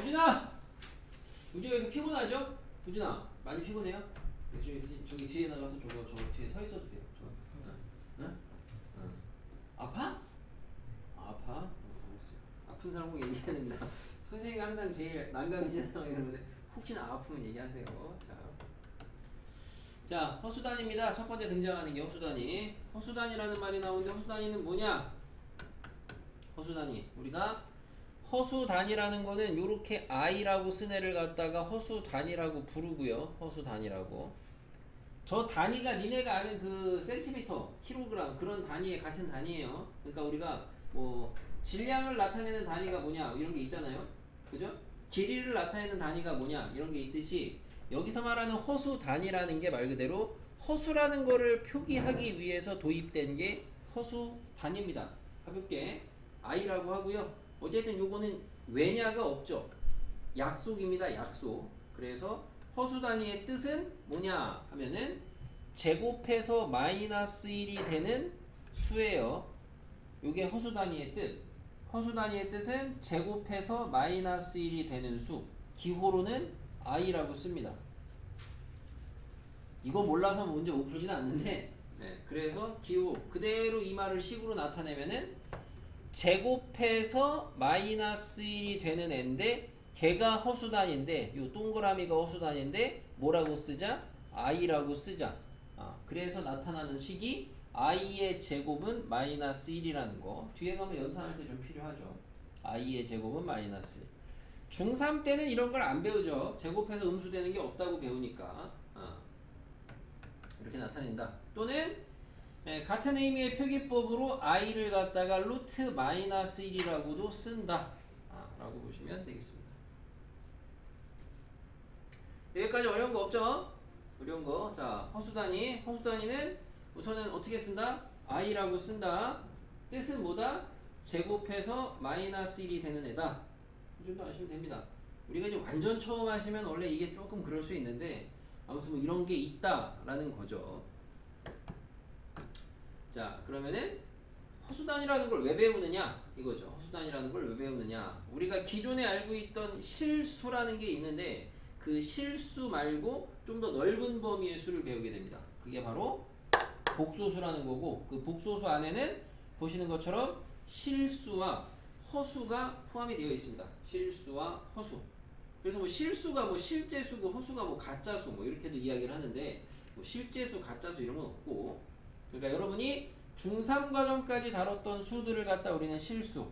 우진아! 우진아 왜 이렇게 피곤하죠? 우진아 많이 피곤해요? 저기 뒤에 나가서 저거 뒤에 서 있어도 돼요. 응? 응. 아파? 아파? 알았어요. 아픈 사람 꼭 얘기해야 됩니다. 선생님이 항상 제일 난감해지는 이러는데 혹시나 아프면 얘기하세요. 자, 허수단입니다. 첫 번째 등장하는 게 허수단이. 허수단이라는 말이 나오는데 허수단이는 뭐냐? 허수단이 우리가 허수단이라는 거는 요렇게 I라고 쓴 애를 갖다가 허수단이라고 부르고요. 허수단이라고. 저 단위가 니네가 아는 그 센티미터, 킬로그램 그런 단위의 같은 단위예요. 그러니까 우리가 뭐 질량을 나타내는 단위가 뭐냐 이런 게 있잖아요. 그죠? 길이를 나타내는 단위가 뭐냐 이런 게 있듯이 여기서 말하는 허수단이라는 게 말 그대로 허수라는 거를 표기하기 위해서 도입된 게 허수단입니다. 가볍게 I라고 하고요. 어쨌든 요거는 외냐가 없죠. 약속입니다. 약속. 그래서 허수 단위의 뜻은 뭐냐 하면은 제곱해서 마이너스 1이 되는 수예요. 요게 허수 단위의 뜻. 허수 단위의 뜻은 제곱해서 마이너스 1이 되는 수. 기호로는 i라고 씁니다. 이거 몰라서 문제 못 풀지는 않는데 그래서 기호 그대로 이 말을 식으로 나타내면은 제곱해서 마이너스 1이 되는 애인데 걔가 허수단인데 요 동그라미가 허수단인데 뭐라고 쓰자? i라고 쓰자. 그래서 나타나는 식이 i의 제곱은 마이너스 1이라는 거 뒤에 가면 연산할 때 좀 필요하죠. i의 제곱은 마이너스 1. 중3 때는 이런 걸 안 배우죠. 제곱해서 음수되는 게 없다고 배우니까 이렇게 나타낸다. 또는 같은 의미의 표기법으로 i를 갖다가 루트 마이너스 1이라고도 쓴다 라고 보시면 되겠습니다. 여기까지 어려운 거 없죠? 어려운 거. 자, 허수단위는 우선은 어떻게 쓴다? i라고 쓴다. 뜻은 뭐다? 제곱해서 마이너스 1이 되는 애다. 이 정도 아시면 됩니다. 우리가 이제 완전 처음 하시면 원래 이게 조금 그럴 수 있는데 아무튼 뭐 이런 게 있다라는 거죠. 자, 그러면은 허수단이라는 걸 왜 배우느냐 이거죠. 허수단이라는 걸 왜 배우느냐. 우리가 기존에 알고 있던 실수라는 게 있는데 그 실수 말고 좀 더 넓은 범위의 수를 배우게 됩니다. 그게 바로 복소수라는 거고 그 복소수 안에는 보시는 것처럼 실수와 허수가 포함이 되어 있습니다. 실수와 허수. 그래서 뭐 실수가 뭐 실제수고 허수가 뭐 가짜수 뭐 이렇게도 이야기를 하는데 뭐 실제수 가짜수 이런 건 없고 그러니까 여러분이 중3 과정까지 다뤘던 수들을 갖다 우리는 실수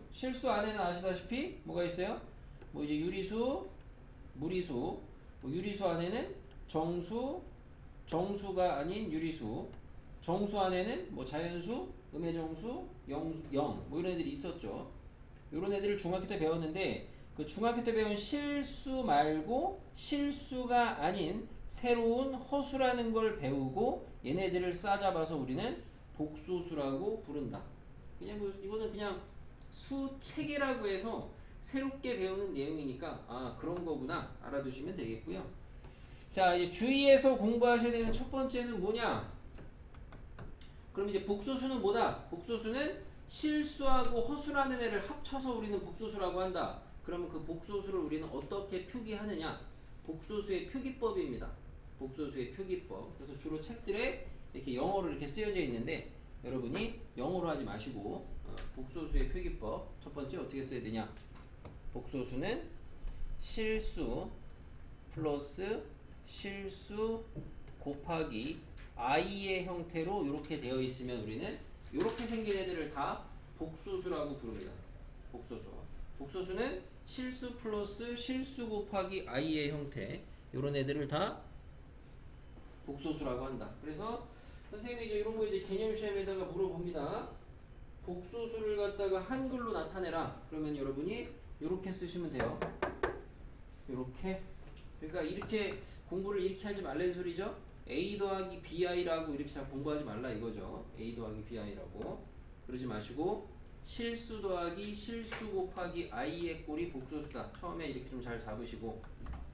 안에는 아시다시피 뭐가 있어요? 뭐 이제 유리수, 무리수 뭐 유리수 안에는 정수가 아닌 유리수 정수 안에는 뭐 자연수, 음해정수, 영 뭐 이런 애들이 있었죠. 이런 애들을 중학교 때 배웠는데 그 중학교 때 배운 실수 말고 실수가 아닌 새로운 허수라는 걸 배우고 얘네들을 싸잡아서 우리는 복소수라고 부른다. 그냥 뭐 이거는 그냥 수 체계라고 해서 새롭게 배우는 내용이니까 그런 거구나 알아두시면 되겠고요. 자, 이제 주의해서 공부하셔야 되는 첫 번째는 뭐냐? 그럼 이제 복소수는 뭐다? 복소수는 실수하고 허수라는 애를 합쳐서 우리는 복소수라고 한다. 그러면 그 복소수를 우리는 어떻게 표기하느냐? 복소수의 표기법입니다. 복소수의 표기법. 그래서 주로 책들에 이렇게 영어로 이렇게 쓰여져 있는데 여러분이 영어로 하지 마시고 복소수의 표기법 첫 번째 어떻게 써야 되냐? 복소수는 실수 플러스 실수 곱하기 i의 형태로 이렇게 되어 있으면 우리는 이렇게 생긴 애들을 다 복소수라고 부릅니다. 복소수는 실수 플러스 실수 곱하기 i의 형태 이런 애들을 다 복소수라고 한다. 그래서 선생님이 이제 이런 거 이제 개념 시험에다가 물어봅니다. 복소수를 갖다가 한글로 나타내라. 그러면 여러분이 이렇게 쓰시면 돼요. 이렇게. 그러니까 이렇게 공부를 이렇게 하지 말라는 소리죠. A 더하기 BI라고 이렇게 잘 공부하지 말라 이거죠. A 더하기 BI라고. 그러지 마시고 실수 더하기 실수 곱하기 i의 꼴이 복소수다. 처음에 이렇게 좀 잘 잡으시고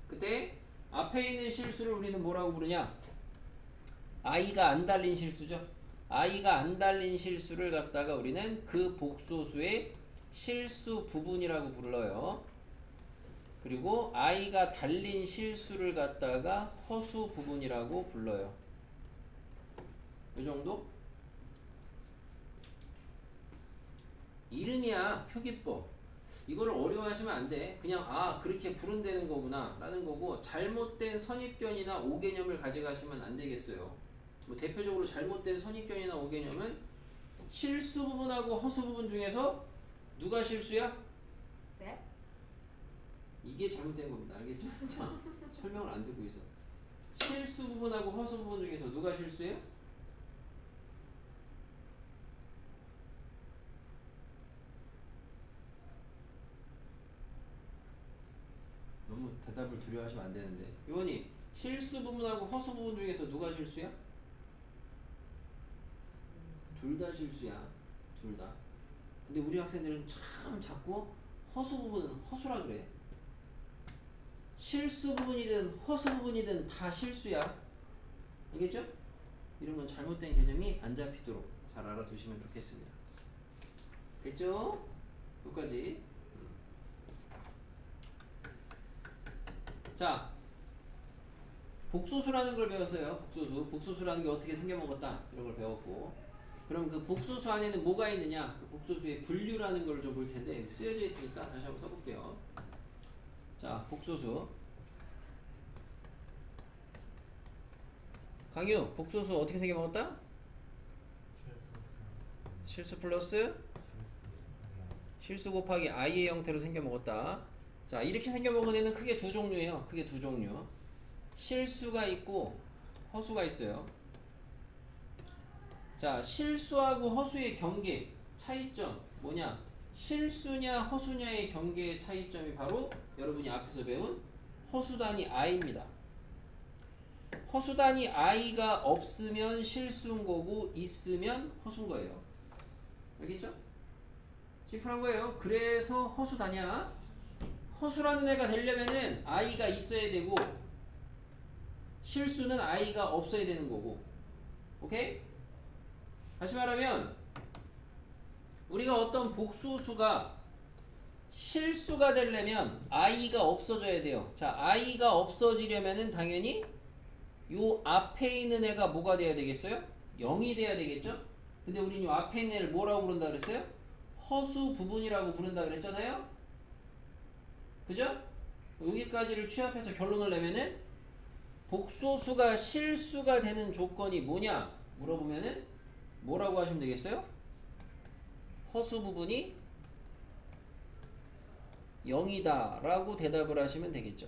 그때 앞에 있는 실수를 우리는 뭐라고 부르냐? i가 안 달린 실수죠. i가 안 달린 실수를 갖다가 우리는 그 복소수의 실수 부분이라고 불러요. 그리고 i가 달린 실수를 갖다가 허수 부분이라고 불러요. 이 정도? 이름이야 표기법. 이거를 어려워하시면 안 돼. 그냥 그렇게 부른다는 거구나 라는 거고, 잘못된 선입견이나 오개념을 가져가시면 안 되겠어요. 뭐 대표적으로 잘못된 선입견이나 오개념은 실수 부분하고 허수 부분 중에서 누가 실수야? 네? 이게 잘못된 겁니다. 알겠죠? 자, 설명을 안 듣고 있어. 실수 부분하고 허수 부분 중에서 누가 실수예요? 너무 대답을 두려워하시면 안 되는데. 요원이 실수 부분하고 허수 부분 중에서 누가 실수야? 둘 다 실수야. 둘 다. 근데 우리 학생들은 참 자꾸 허수 부분은 허수라 그래. 실수 부분이든 허수 부분이든 다 실수야. 알겠죠? 이런 건 잘못된 개념이 안 잡히도록 잘 알아두시면 좋겠습니다. 됐죠? 여기까지. 자, 복소수라는 걸 배웠어요. 복소수. 복소수라는 게 어떻게 생겨먹었다. 이런 걸 배웠고. 그럼 그 복소수 안에는 뭐가 있느냐? 그 복소수의 분류라는 걸 좀 볼 텐데, 쓰여져 있으니까 다시 한번 써볼게요. 자, 복소수. 강유, 복소수 어떻게 생겨먹었다? 실수 플러스 실수 곱하기 i의 형태로 생겨먹었다. 자, 이렇게 생겨먹은 애는 크게 두 종류예요. 크게 두 종류. 실수가 있고 허수가 있어요. 자, 실수하고 허수의 경계, 차이점 뭐냐? 실수냐 허수냐의 경계의 차이점이 바로 여러분이 앞에서 배운 허수단위 i입니다. 허수단위 i가 없으면 실수인 거고 있으면 허수인 거예요. 알겠죠? 심플한 거예요. 그래서 허수단위야. 허수라는 애가 되려면은 i가 있어야 되고 실수는 i가 없어야 되는 거고. 오케이? 다시 말하면 우리가 어떤 복소수가 실수가 되려면 i가 없어져야 돼요. 자, i가 없어지려면은 당연히 요 앞에 있는 애가 뭐가 돼야 되겠어요? 0이 돼야 되겠죠? 근데 우리는 요 앞에 있는 애를 뭐라고 부른다 그랬어요? 허수 부분이라고 부른다 그랬잖아요? 그죠? 여기까지를 취합해서 결론을 내면은 복소수가 실수가 되는 조건이 뭐냐 물어보면은 뭐라고 하시면 되겠어요? 허수 부분이 0이다 라고 대답을 하시면 되겠죠.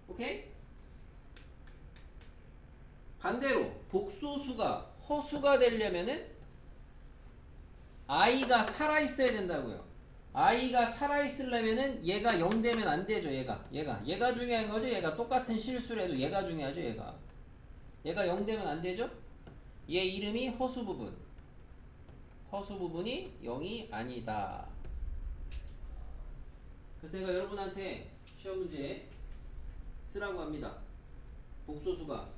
오케이? 반대로 복소수가 허수가 되려면은 i가 살아있어야 된다고요. i가 살아있으려면은 얘가 0 되면 안 되죠. 얘가 중요한 거죠. 얘가 똑같은 실수라도 얘가 중요하죠. 얘가 0 되면 안 되죠. 얘 이름이 허수 부분. 허수 부분이 0이 아니다. 그래서 내가 여러분한테 시험 문제 쓰라고 합니다. 복소수가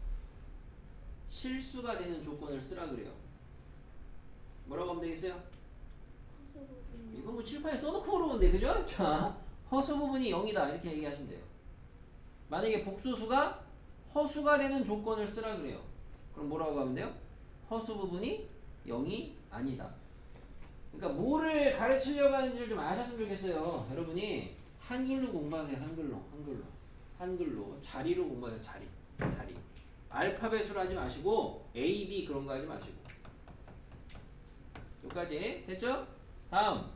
실수가 되는 조건을 쓰라 그래요. 뭐라고 하면 되겠어요? 이거 뭐 칠판에 써놓고 물어보는데, 그죠? 자, 허수 부분이 0이다 이렇게 얘기하시면 돼요. 만약에 복소수가 허수가 되는 조건을 쓰라 그래요. 그럼 뭐라고 하면 돼요? 허수 부분이 0이 아니다. 그러니까 뭐를 가르치려고 하는지를 좀 아셨으면 좋겠어요. 여러분이 한글로 공부하세요. 한글로 자리로 공부하세요. 자리. 알파벳으로 하지 마시고 A, B 그런 거 하지 마시고. 여기까지 됐죠? 다음.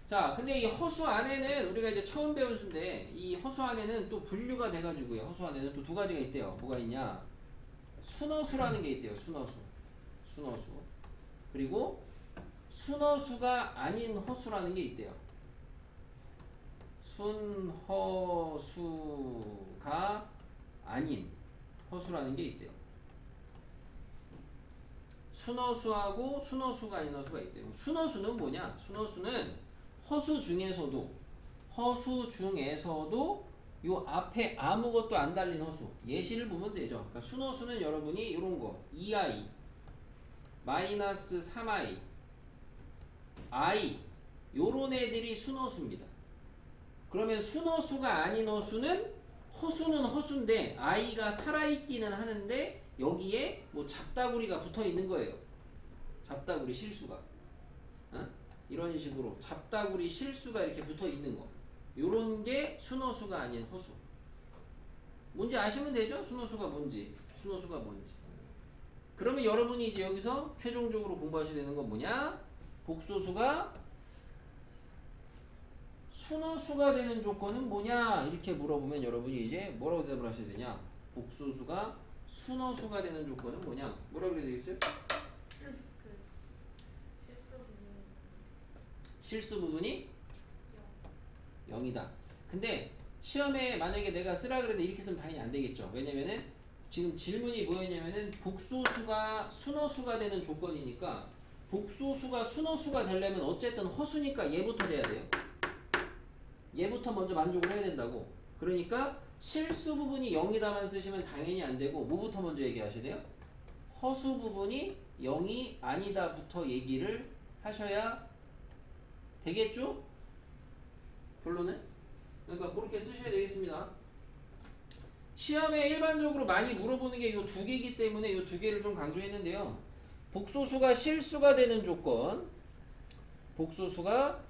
자, 근데 이 허수 안에는 우리가 이제 처음 배운 수인데 이 허수 안에는 또 분류가 돼가지고요. 허수 안에는 또 두 가지가 있대요. 뭐가 있냐? 순허수라는 게 있대요. 순허수. 그리고 순허수가 아닌 허수라는 게 있대요. 순허수가 아닌 허수라는 게 있대요. 순허수하고 순허수가 아닌 허수가 있대요. 순허수는 뭐냐? 순허수는 허수 중에서도 요 앞에 아무것도 안 달린 허수. 예시를 보면 되죠. 그러니까 순허수는 여러분이 이런 거 2i 마이너스 3i i 요런 애들이 순허수입니다. 그러면 순허수가 아닌 허수는 허수는 허수인데 아이가 살아있기는 하는데 여기에 뭐 잡다구리가 붙어 있는 거예요. 잡다구리 실수가. 어? 이런 식으로 잡다구리 실수가 이렇게 붙어 있는 거. 요런 게 순허수가 아닌 허수. 뭔지 아시면 되죠? 순허수가 뭔지. 순허수가 뭔지. 그러면 여러분이 이제 여기서 최종적으로 공부하셔야 되는 건 뭐냐? 복소수가 순허수가 되는 조건은 뭐냐? 이렇게 물어보면 여러분이 이제 뭐라고 대답을 하셔야 되냐? 복소수가 순허수가 되는 조건은 뭐냐? 뭐라고 그래야 되겠어요? 실수 부분이 0이다. 근데 시험에 만약에 내가 쓰라 그래도 이렇게 쓰면 당연히 안 되겠죠. 왜냐면은 지금 질문이 뭐였냐면은 복소수가 순허수가 되는 조건이니까 복소수가 순허수가 되려면 어쨌든 허수니까 얘부터 돼야 돼요. 얘부터 먼저 만족을 해야 된다고. 그러니까 실수 부분이 0이다만 쓰시면 당연히 안 되고 뭐부터 먼저 얘기하셔야 돼요? 허수 부분이 0이 아니다부터 얘기를 하셔야 되겠죠? 결론은? 그러니까 그렇게 쓰셔야 되겠습니다. 시험에 일반적으로 많이 물어보는 게 이 두 개이기 때문에 이 두 개를 좀 강조했는데요. 복소수가 실수가 되는 조건, 복소수가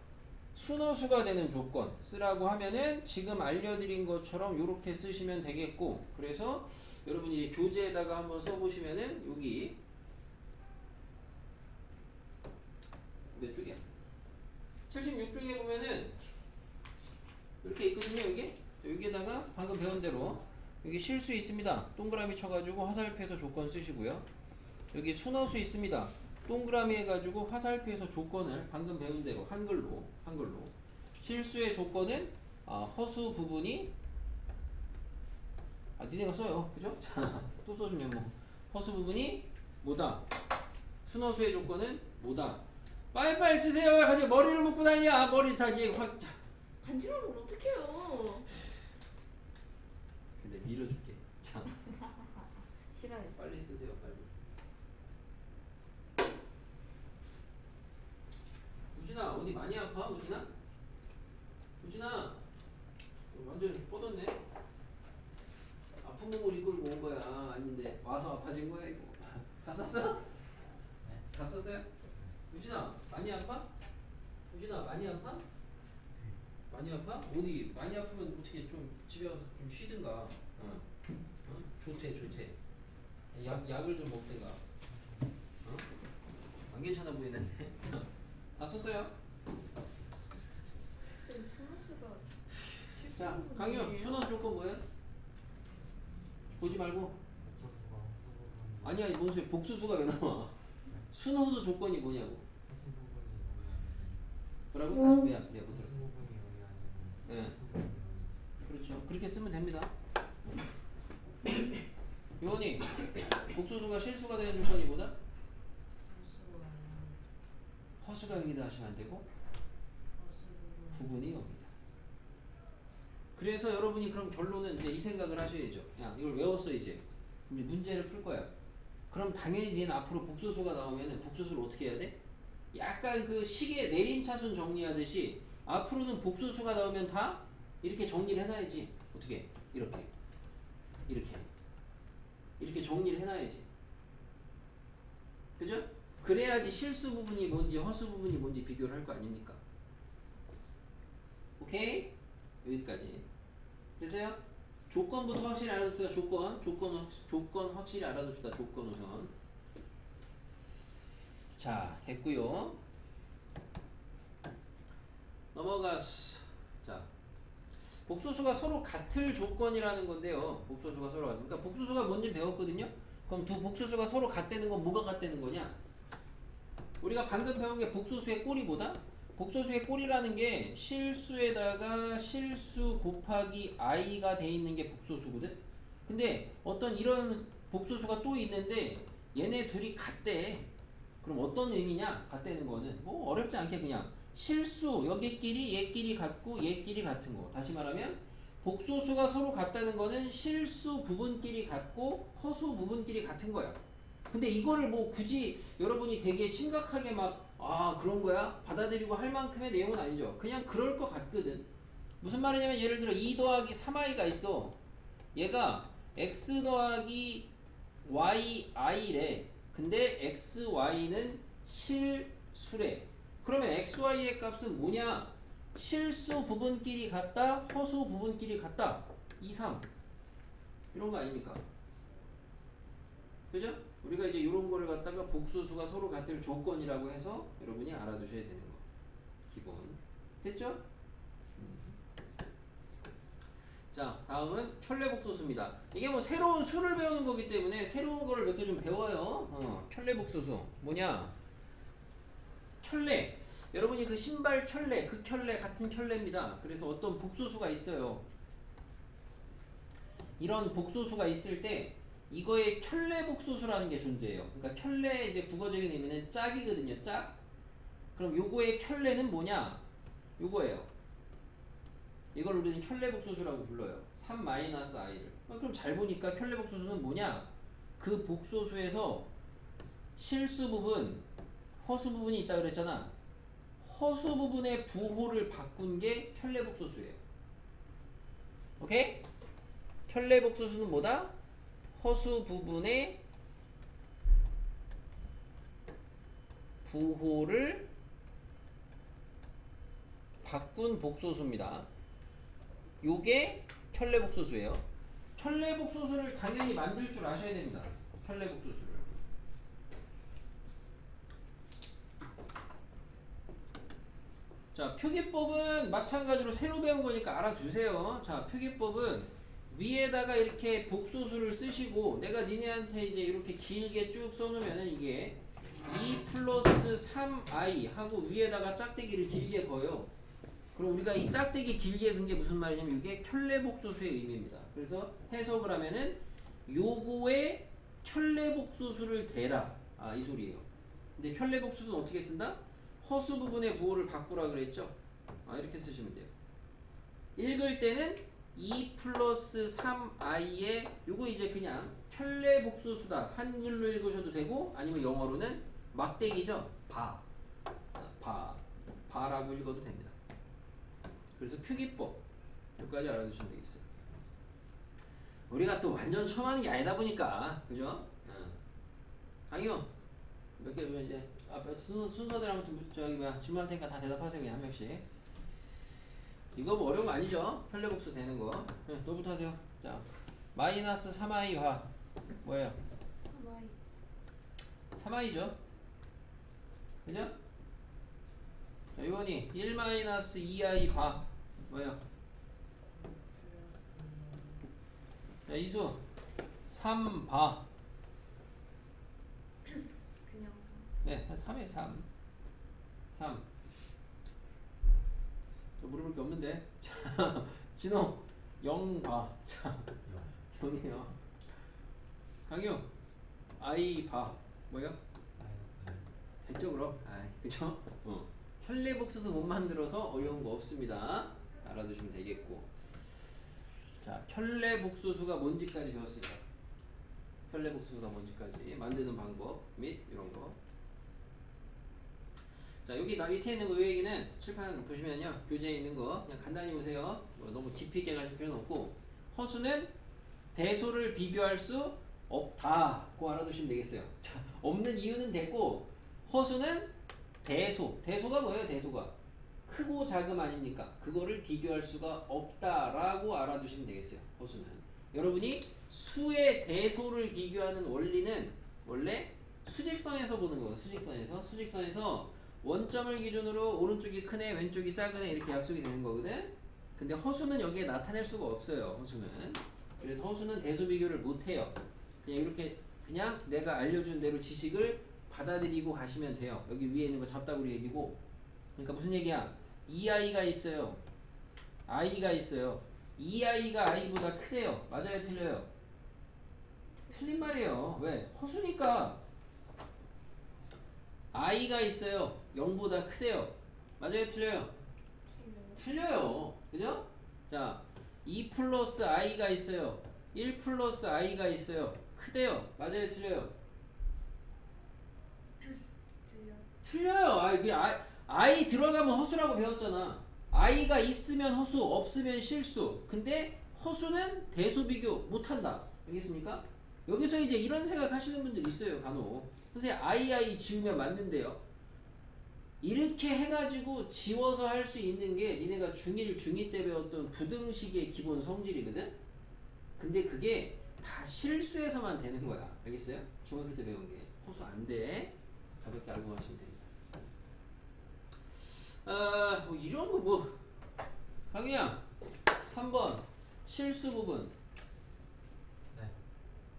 순허수가 되는 조건 쓰라고 하면은 지금 알려드린 것처럼 이렇게 쓰시면 되겠고, 그래서 여러분이 이제 교재에다가 한번 써보시면은 여기 몇 쪽이야? 76쪽에 보면은 이렇게 있거든요. 이게 여기에다가 방금 배운 대로 여기 실수 있습니다. 동그라미 쳐가지고 화살표에서 조건 쓰시고요. 여기 순허수 있습니다. 동그라미 해가지고 화살표에서 조건을 방금 배운 대로 한글로 실수의 조건은 허수 부분이 니네가 써요. 그죠? 자, 또 써주면 뭐 허수 부분이 뭐다? 순허수의 조건은 뭐다? 빨리빨리 쓰세요. 가지고 머리를 묶고 다니냐? 머리 다 이제 확. 간지러우면 어떡해요. 근데 밀어줄게. 자, 싫어요. 빨리 쓰세요. 빨리. 우진아 어디 많이 아파? 우진아? 우진아 완전 뻗었네. 아픈 몸을 이끌고 온 거야. 아닌데 와서 아파진 거야 이거. 다 썼어? 네. 다 썼어요? 우진아 많이 아파? 우진아 많이 아파? 많이 아파? 어디 많이 아프면 어떻게 좀 집에 가서 좀 쉬든가. 어? 좋대. 약을 좀 먹든가. 어? 안 괜찮아 보이는데. 다 썼어요? 순허수가 자, 강유 순허수 조건 뭐예요? 보지 말고. 아니야, 뭔 소리? 복수수가 왜 나와? 순허수 조건이 뭐냐고? 뭐라고? 미안, 못 들었어. 예. 그렇죠. 그렇게 쓰면 됩니다. 요원이 복수수가 실수가 되는 조건이 뭐다? 허수가 0이다 하시면 안 되고 부분이 0이다. 그래서 여러분이 그럼 결론은 이제 이 생각을 하셔야죠. 야, 이걸 외웠어 이제. 그럼 이제 문제를 풀 거야. 그럼 당연히 니는 앞으로 복소수가 나오면은 복소수를 어떻게 해야 돼? 약간 그 시계 내림차순 정리하듯이 앞으로는 복소수가 나오면 다 이렇게 정리를 해놔야지. 어떻게? 이렇게 정리를 해놔야지. 그죠? 그래야지 실수 부분이 뭔지 허수 부분이 뭔지 비교를 할 거 아닙니까? 오케이? 여기까지. 됐어요? 조건부터 확실히 알아둡시다. 조건 확실히 알아둡시다. 조건 우선. 자, 됐고요. 넘어가서 자, 복소수가 서로 같을 조건이라는 건데요. 복소수가 서로 같은. 그러니까 복소수가 뭔지 배웠거든요. 그럼 두 복소수가 서로 같다는 건 뭐가 같다는 거냐? 우리가 방금 배운 게 복소수의 꼴이 뭐다? 복소수의 꼴이라는 게 실수에다가 실수 곱하기 i가 돼 있는 게 복소수거든. 근데 어떤 이런 복소수가 또 있는데 얘네 둘이 같대. 그럼 어떤 의미냐? 같다는 거는 뭐 어렵지 않게 그냥 실수 여기끼리 얘끼리 같고 얘끼리 같은 거. 다시 말하면 복소수가 서로 같다는 거는 실수 부분끼리 같고 허수 부분끼리 같은 거야. 근데 이거를 뭐 굳이 여러분이 되게 심각하게 막 그런 거야? 받아들이고 할 만큼의 내용은 아니죠. 그냥 그럴 것 같거든. 무슨 말이냐면 예를 들어 2 더하기 3i가 있어. 얘가 x 더하기 yi래. 근데 x, y는 실수래. 그러면 x, y의 값은 뭐냐? 실수 부분끼리 같다, 허수 부분끼리 같다. 2, 3 이런 거 아닙니까? 그죠? 우리가 이제 이런 거를 갖다가 복소수가 서로 같을 조건이라고 해서 여러분이 알아두셔야 되는 거. 기본. 됐죠? 자, 다음은 켤레복소수입니다. 이게 뭐 새로운 수를 배우는 거기 때문에 새로운 거를 몇 개 좀 배워요. 켤레복소수. 뭐냐? 켤레. 여러분이 그 신발 켤레, 그 켤레 같은 켤레입니다. 그래서 어떤 복소수가 있어요. 이런 복소수가 있을 때 이거의 켤레 복소수라는 게 존재해요. 그러니까 켤레의 이제 국어적인 의미는 짝이거든요. 짝. 그럼 요거의 켤레는 뭐냐? 요거예요. 이걸 우리는 켤레 복소수라고 불러요. 3-i를. 그럼 잘 보니까 켤레 복소수는 뭐냐? 그 복소수에서 실수 부분, 허수 부분이 있다 그랬잖아. 허수 부분의 부호를 바꾼 게 켤레 복소수예요. 오케이? 켤레 복소수는 뭐다? 허수 부분의 부호를 바꾼 복소수입니다. 요게 켤레 복소수예요. 켤레 복소수를 당연히 만들 줄 아셔야 됩니다. 켤레 복소수를. 자, 표기법은 마찬가지로 새로 배운 거니까 알아두세요. 자, 표기법은 위에다가 이렇게 복소수를 쓰시고 내가 니네한테 이제 이렇게 길게 쭉 써놓으면은 이게 2 플러스 3i 하고 위에다가 짝대기를 길게 거요. 그럼 우리가 이 짝대기 길게 건 게 무슨 말이냐면 이게 켤레 복소수의 의미입니다. 그래서 해석을 하면은 요거에 켤레 복소수를 대라. 아, 이 소리예요. 근데 켤레 복소수는 어떻게 쓴다? 허수 부분의 부호를 바꾸라 그랬죠? 아, 이렇게 쓰시면 돼요. 읽을 때는 2 플러스 3i에 요거 이제 그냥 켤레 복소수다. 한글로 읽으셔도 되고 아니면 영어로는 막대기죠. 바라고 읽어도 됩니다. 그래서 표기법 여기까지 알아두시면 되겠어요. 우리가 또 완전 처음 하는 게 아니다 보니까 그죠? 강희원 몇 개 보면 이제 앞에 순서대로 한번 저기 뭐야 질문할 테니까 다 대답하세요. 그냥 한 명씩. 이거 뭐 어려운 거 아니죠? 켤레 복수 되는 거. 너부터 하세요. 자, 마이너스 3i 봐. 뭐예요? 3i죠? 그죠? 자, 요원이 1 마이너스 2i 봐. 뭐예요? 자, 이수 3 봐. 그냥 네, 3에 3. 또 물어볼 게 없는데. 자, 진호 0 봐. 자, 0이에요. 강유 i 봐. 뭐예요? 됐죠 그럼? 아, 그쵸? 켤레 복수수 못 만들어서 어려운 거 없습니다. 알아두시면 되겠고. 자, 켤레 복수수가 뭔지까지 배웠습니다. 켤레 복수수가 뭔지까지 만드는 방법 및 이런 거. 자, 여기 밑에 있는 거 이 얘기는 칠판 보시면요, 교재에 있는 거 그냥 간단히 보세요. 뭐 너무 깊이 있게 가실 필요는 없고, 허수는 대소를 비교할 수 없다고 알아두시면 되겠어요. 자, 없는 이유는 됐고, 허수는 대소가 뭐예요? 대소가 크고 작음 아닙니까? 그거를 비교할 수가 없다라고 알아두시면 되겠어요. 허수는 여러분이 수의 대소를 비교하는 원리는 원래 수직선에서 보는 거예요. 수직선에서 원점을 기준으로 오른쪽이 크네 왼쪽이 작으네 이렇게 약속이 되는 거거든. 근데 허수는 여기에 나타낼 수가 없어요. 허수는. 그래서 허수는 대소 비교를 못해요. 그냥 이렇게 그냥 내가 알려준 대로 지식을 받아들이고 가시면 돼요. 여기 위에 있는 거 잡다구리 얘기고. 그러니까 무슨 얘기야? 2i가 있어요. i가 있어요. 2i가 i보다 크대요. 맞아요? 틀려요? 틀린 말이에요. 왜? 허수니까. i가 있어요. 0보다 크대요. 맞아요? 틀려요? 틀려요. 그죠? 자, 2 플러스 i가 있어요. 1 플러스 i가 있어요. 크대요. 맞아요? 틀려요? 틀려요. I 들어가면 허수라고 배웠잖아. I가 있으면 허수, 없으면 실수. 근데 허수는 대소비교 못한다. 알겠습니까? 여기서 이제 이런 생각하시는 분들 있어요. 간혹. 선생님 I 지우면 맞는데요. 이렇게 해가지고 지워서 할 수 있는 게 니네가 중1, 중2 때 배웠던 부등식의 기본 성질이거든? 근데 그게 다 실수에서만 되는 거야. 알겠어요? 중학교 때 배운 게. 허수 안 돼. 가볍게 알고 가시면 됩니다. 뭐 이런 거 뭐. 강희야, 3번. 실수 부분. 네.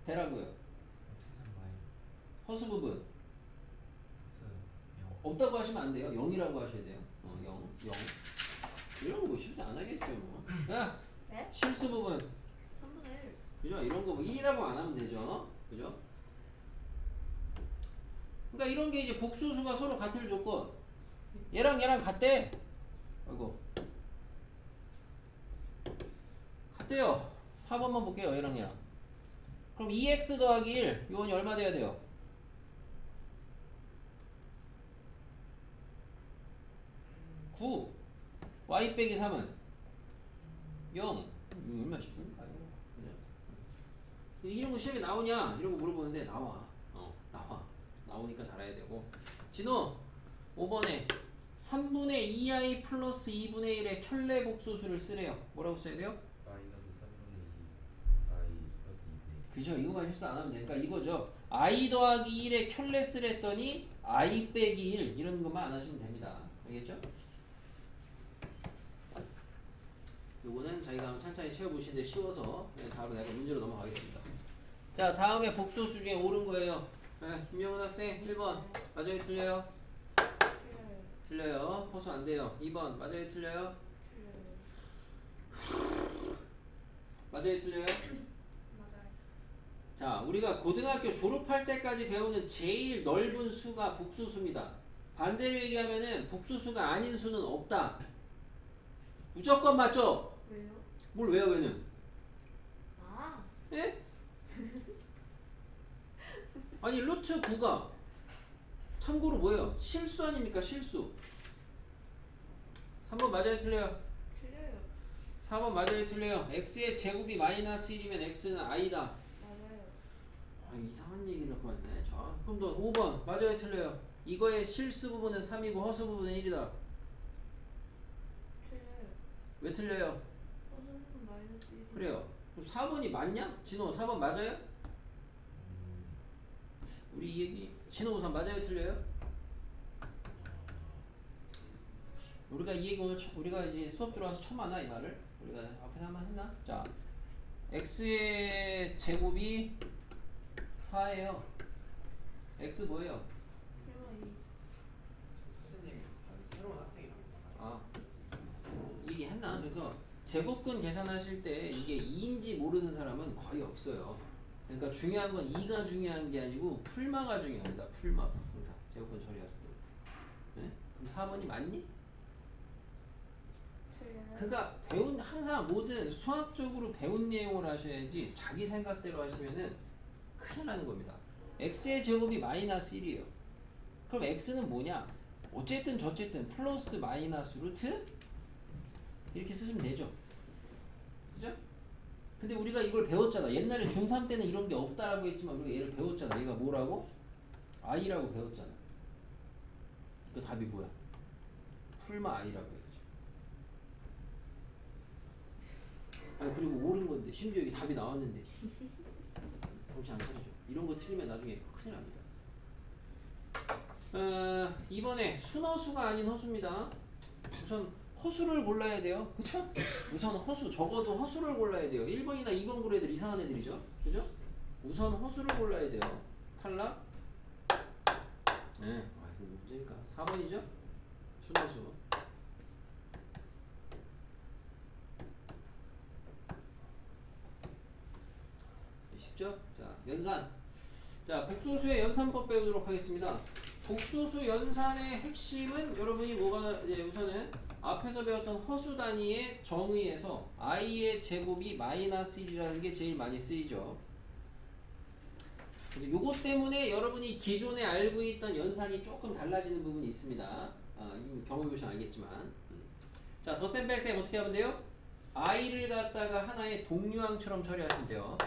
되라고요. 투선 마이 허수 부분. 스 영. 없다고 하시면 안 돼요. 0이라고 하셔야 돼요. 0. 이런 거 쉽지 안 하겠죠, 뭐. 야, 네? 실수 부분. 3분의 1. 그죠? 이런 거 뭐 1이라고 안 하면 되죠. 그죠? 그러니까 이런 게 이제 복수수가 서로 같을 조건. 얘랑 같대. 아이고. 같대요. 4번만 볼게요. 얘랑. 그럼 2x 더하기 1. 요원이 얼마 돼야 돼요? 9. y 빼기 3은 0. 얼마 싶은? 이런 거 시험에 나오냐? 이런 거 물어보는데 나와. 나와. 나오니까 잘해야 되고. 진호 5번에 3분의 2i 플러스 2분의 1의 켤레 복소수를 쓰래요. 뭐라고 써야 돼요? 마이너스 3분의 2 i 플러스 2분의 1. 그죠? 이거만 실수 안 하면 되니까 이거죠. i 더하기 1의 켤레 쓰랬더니 i 빼기 1 이런 것만 안 하시면 됩니다. 알겠죠? 요거는 자기가 한번 찬찬히 채워보시는데 쉬워서 다음에 내가 문제로 넘어가겠습니다. 자, 다음에 복소수 중에 옳은 거예요. 네, 김영훈 학생 1번 맞아요 틀려요? 틀려요. 틀려요. 허수 안 돼요. 2번 맞아요 틀려요? 틀려요. 맞아요 틀려요? 맞아요. 자, 우리가 고등학교 졸업할 때까지 배우는 제일 넓은 수가 복소수입니다. 반대로 얘기하면은 복소수가 아닌 수는 없다. 무조건 맞죠? 왜요? 뭘 왜요 왜는? 아. 예? 아니 루트 9가 참고로 뭐예요? 실수 아닙니까? 실수. 3번 맞아요 틀려요? 틀려요. 4번 맞아요 틀려요? x의 제곱이 마이너스 1이면 x는 i다. 맞아요. 이상한 얘기를 하고 왔네. 자, 그럼 또 5번 맞아요 틀려요? 이거의 실수 부분은 3이고 허수 부분은 1이다. 틀려요. 왜 틀려요? 허수는 마이너스 1. 그래요. 그럼 4번이 맞냐? 진호 4번 맞아요? 우리 이 얘기 진호 우선 맞아요 틀려요? 우리가 이 얘기 오늘 우리가 이제 수업 들어와서 처음 하나 이 말을 우리가 앞에서 한번 했나? 자, x의 제곱이 4예요. x 뭐예요? 1번 2. 선생님 새로운 학생이랑 아, 얘기했나? 그래서 제곱근 계산하실 때 이게 2인지 모르는 사람은 거의 없어요. 그러니까 중요한 건 2가 중요한 게 아니고 풀마가 중요합니다. 풀마 항상 제곱근 처리하실 때. 네? 그럼 4번이 맞니? 틀려요. 그러니까 배운 항상 모든 수학적으로 배운 내용을 하셔야지 자기 생각대로 하시면은 큰일 나는 겁니다. x의 제곱이 마이너스 1이에요. 그럼 x는 뭐냐? 어쨌든 저쨌든 플러스 마이너스 루트 이렇게 쓰시면 되죠. 그죠? 근데 우리가 이걸 배웠잖아. 옛날에 중3 때는 이런 게 없다라고 했지만 우리가 얘를 배웠잖아. 얘가 뭐라고? i라고 배웠잖아. 그 답이 뭐야? 풀마 i라고 해야지. 아니 그리고 옳은 건데 심지어 여기 답이 나왔는데 정신 안 차리죠. 이런 거 틀리면 나중에 큰일 납니다. 이번에 순허수가 아닌 허수입니다. 우선 허수를 골라야 돼요. 그쵸? 우선 허수, 적어도 허수를 골라야 돼요. 1번이나 2번 고른 애들 이상한 애들이죠. 그죠? 우선 허수를 골라야 돼요. 탈락? 네. 아, 이거 문제니까. 4번이죠? 순허수. 쉽죠? 자, 연산. 자, 복소수의 연산법 배우도록 하겠습니다. 복소수 연산의 핵심은 여러분이 뭐가 이제 우선은 앞에서 배웠던 허수 단위의 정의에서 i의 제곱이 마이너스 1이라는 게 제일 많이 쓰이죠. 그래서 요것 때문에 여러분이 기존에 알고 있던 연산이 조금 달라지는 부분이 있습니다. 이미 경험해 보시면 알겠지만 자, 덧셈 뺄셈 어떻게 하면 돼요? i를 갖다가 하나의 동류항처럼 처리하시면 돼요.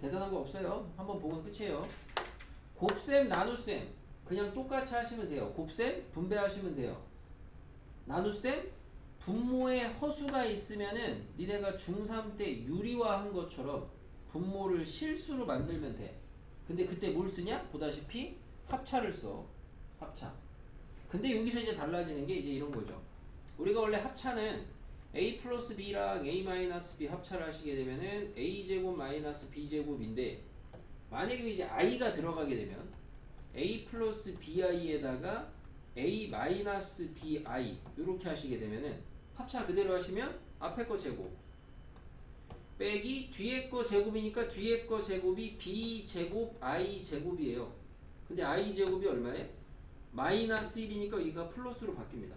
대단한 거 없어요. 한번 보면 끝이에요. 곱셈, 나눗셈 그냥 똑같이 하시면 돼요. 곱셈, 분배하시면 돼요. 나눗셈, 분모에 허수가 있으면은 니네가 중3 때 유리화한 것처럼 분모를 실수로 만들면 돼. 근데 그때 뭘 쓰냐? 보다시피 합차를 써. 합차. 근데 여기서 이제 달라지는 게 이제 이런 거죠. 우리가 원래 합차는 a 플러스 b랑 a 마이너스 b 합차를 하시게 되면은 a 제곱 마이너스 b 제곱인데 만약에 이제 i가 들어가게 되면 a 플러스 bi에다가 a 마이너스 bi 이렇게 하시게 되면은 합차 그대로 하시면 앞에 거 제곱 빼기 뒤에 거 제곱이니까 뒤에 거 제곱이 b 제곱 i 제곱이에요. 근데 i 제곱이 얼마에? 마이너스 1이니까 여기가 플러스로 바뀝니다.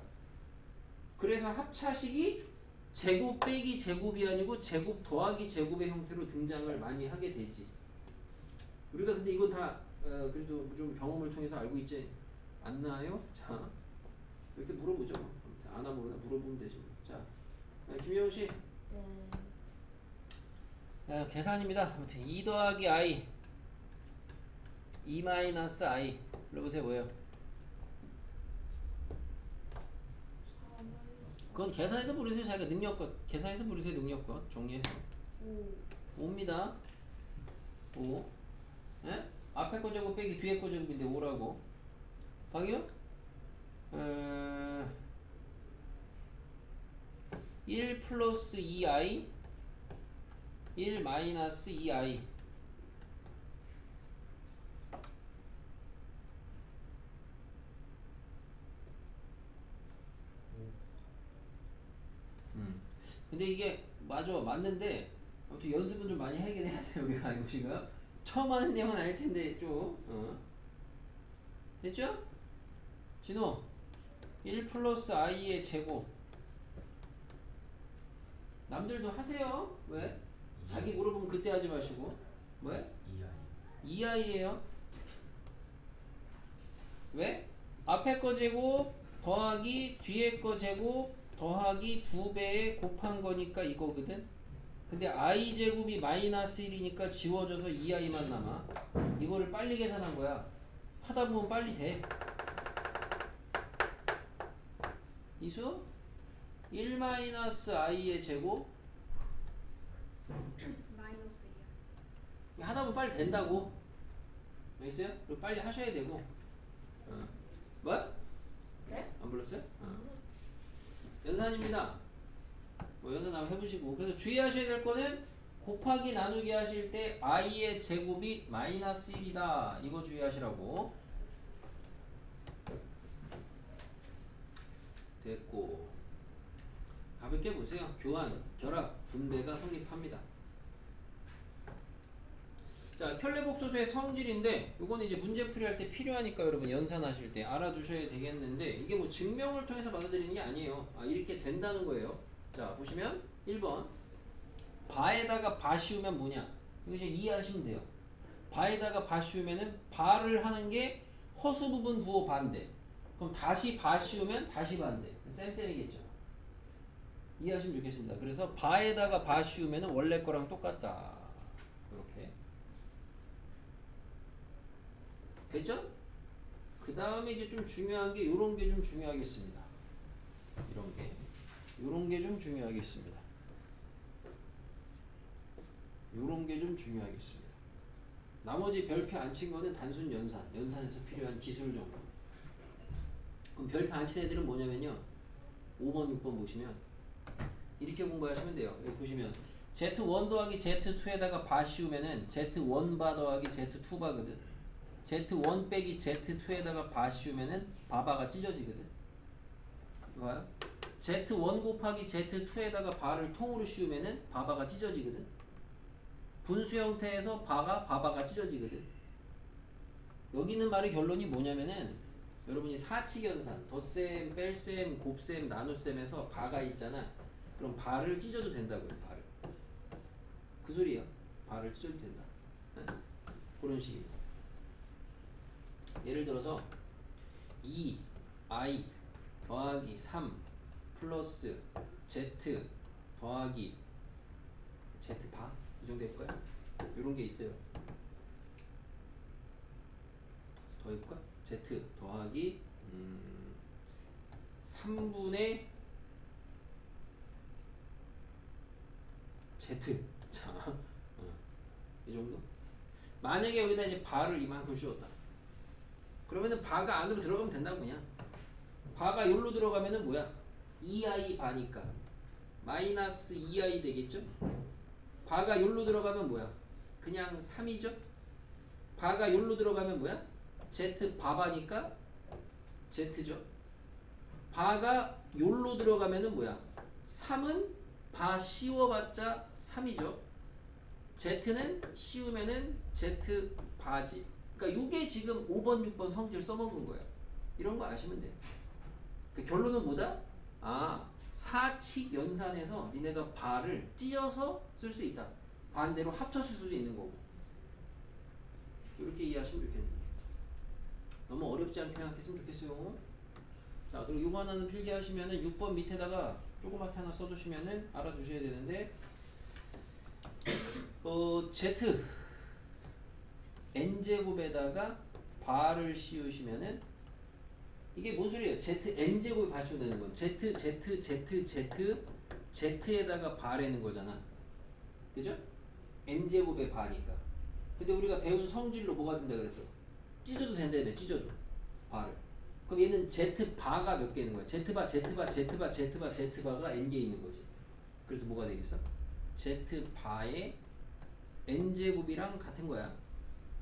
그래서 합차식이 제곱 빼기 제곱이 아니고 제곱 더하기 제곱의 형태로 등장을 많이 하게 되지. 우리가 근데 이건 다 그래도 좀 경험을 통해서 알고 있지 않나요? 자, 이렇게 물어보죠. 아나 모르나 물어보면 되지. 자, 김여우 씨. 계산입니다. 아무튼 2 더하기 i 2 마이너스 i 불러보세요. 뭐예요? 그건 계산해서 부르세요. 자기가 능력껏 계산해서 부르세요. 능력껏 정리해서 5입니다. 5 예? 앞에 거 제곱 빼기 뒤에 거 제곱인데 5라고 더하기요? 1 플러스 2i 1 마이너스 2i 근데 이게 맞는데 아무튼 연습은 좀 많이 하긴 해야 돼요. 우리가 이거 지금 처음 하는 내용은 아닐 텐데 좀 됐죠? 진호 1 플러스 i의 제곱 남들도 하세요. 왜? 자기 물어보면 그때 하지 마시고 왜? 2i예요. 왜? 앞에 거 제곱 더하기 뒤에 거 제곱 더하기 2배에 곱한 거니까 이거거든. 근데 i 제곱이 마이너스 1이니까 지워져서 2i만 남아. 이거를 빨리 계산한 거야. 하다 보면 빨리 돼. 이수 1 마이너스 i의 제곱 마이너스 2야. 하다 보면 빨리 된다고. 알겠어요? 그리고 빨리 하셔야 되고. 뭐? 그래? 안 불렀어요? 연산입니다. 뭐 연산 한번 해보시고. 그래서 주의하셔야 될 거는 곱하기 나누기 하실 때 i의 제곱이 마이너스 1이다. 이거 주의하시라고. 됐고. 가볍게 보세요. 교환, 결합, 분배가 성립합니다. 자, 켤레복소수의 성질인데 요거는 이제 문제 풀이할 때 필요하니까 여러분 연산하실 때 알아두셔야 되겠는데 이게 뭐 증명을 통해서 받아들이는 게 아니에요. 이렇게 된다는 거예요. 자, 보시면 1번 바에다가 바 씌우면 뭐냐? 이거 이제 이해하시면 돼요. 바에다가 바 씌우면은 바를 하는 게 허수 부분 부호 반대. 그럼 다시 바 씌우면 다시 반대. 쌤쌤이겠죠. 이해하시면 좋겠습니다. 그래서 바에다가 바 씌우면은 원래 거랑 똑같다. 이렇게. 됐죠? 그 다음에 이제 좀 중요한 게 요런 게 좀 중요하겠습니다. 요런 게 좀 중요하겠습니다. 요런 게 좀 중요하겠습니다. 나머지 별표 안 친 거는 단순 연산에서 필요한 기술 정도. 그럼 별표 안 친 애들은 뭐냐면요. 5번, 6번 보시면 이렇게 공부하시면 돼요. 여기 보시면 Z1 더하기 Z2에다가 바 씌우면은 Z1 바 더하기 Z2 바거든. Z1 빼기 Z2에다가 바 씌우면은 바바가 찢어지거든. 봐요. Z1 곱하기 Z2에다가 바를 통으로 씌우면은 바바가 찢어지거든. 분수 형태에서 바바가 찢어지거든. 여기 있는 말의 결론이 뭐냐면은 여러분이 사칙연산, 덧셈, 뺄셈, 곱셈, 나눗셈에서 바가 있잖아. 그럼 바를 찢어도 된다고요. 바를. 그 소리야. 바를 찢어도 된다. 네? 그런 식입니다. 예를 들어서 2i 더하기 3 플러스 z 더하기 z바 이 정도 될 거야. 이런 게 있어요. 더 해볼까? z 더하기 3분의 z. 자, 이 정도. 만약에 여기다 이제 바를 이만큼 씌웠다. 그러면은 바가 안으로 들어가면 된다고 그냥. 바가 여기로 들어가면은 뭐야? 2i 바니까 마이너스 2i 되겠죠? 바가 여기로 들어가면 뭐야? 그냥 3이죠? 바가 여기로 들어가면 뭐야? z 바바니까 z죠? 바가 여기로 들어가면은 뭐야? 3은 바 씌워봤자 3이죠? z는 씌우면은 z 바지. 그러니까 요게 지금 5번, 6번 성질 써먹은 거예요. 이런 거 아시면 돼요. 그 결론은 뭐다? 아, 사칙 연산에서 니네가 바를 찢어서 쓸 수 있다. 반대로 합쳐 쓸 수도 있는 거고. 이렇게 이해하시면 좋겠네요. 너무 어렵지 않게 생각했으면 좋겠어요. 자, 그리고 요거 하나는 필기하시면은 6번 밑에다가 조그맣게 하나 써두시면은 알아두셔야 되는데, z n제곱에다가 바를 씌우시면은 이게 뭔 소리예요? z n제곱에 바 씌우면 되는 건 z에다가 바라는 거잖아. 그죠? n제곱에 바니까. 근데 우리가 배운 성질로 뭐가 된다 그랬어? 찢어도 된다며, 찢어도 바를. 그럼 얘는 z 바가 몇 개 있는 거야? z 바 z바가 n 개 있는 거지. 그래서 뭐가 되겠어? z 바의 n제곱이랑 같은 거야.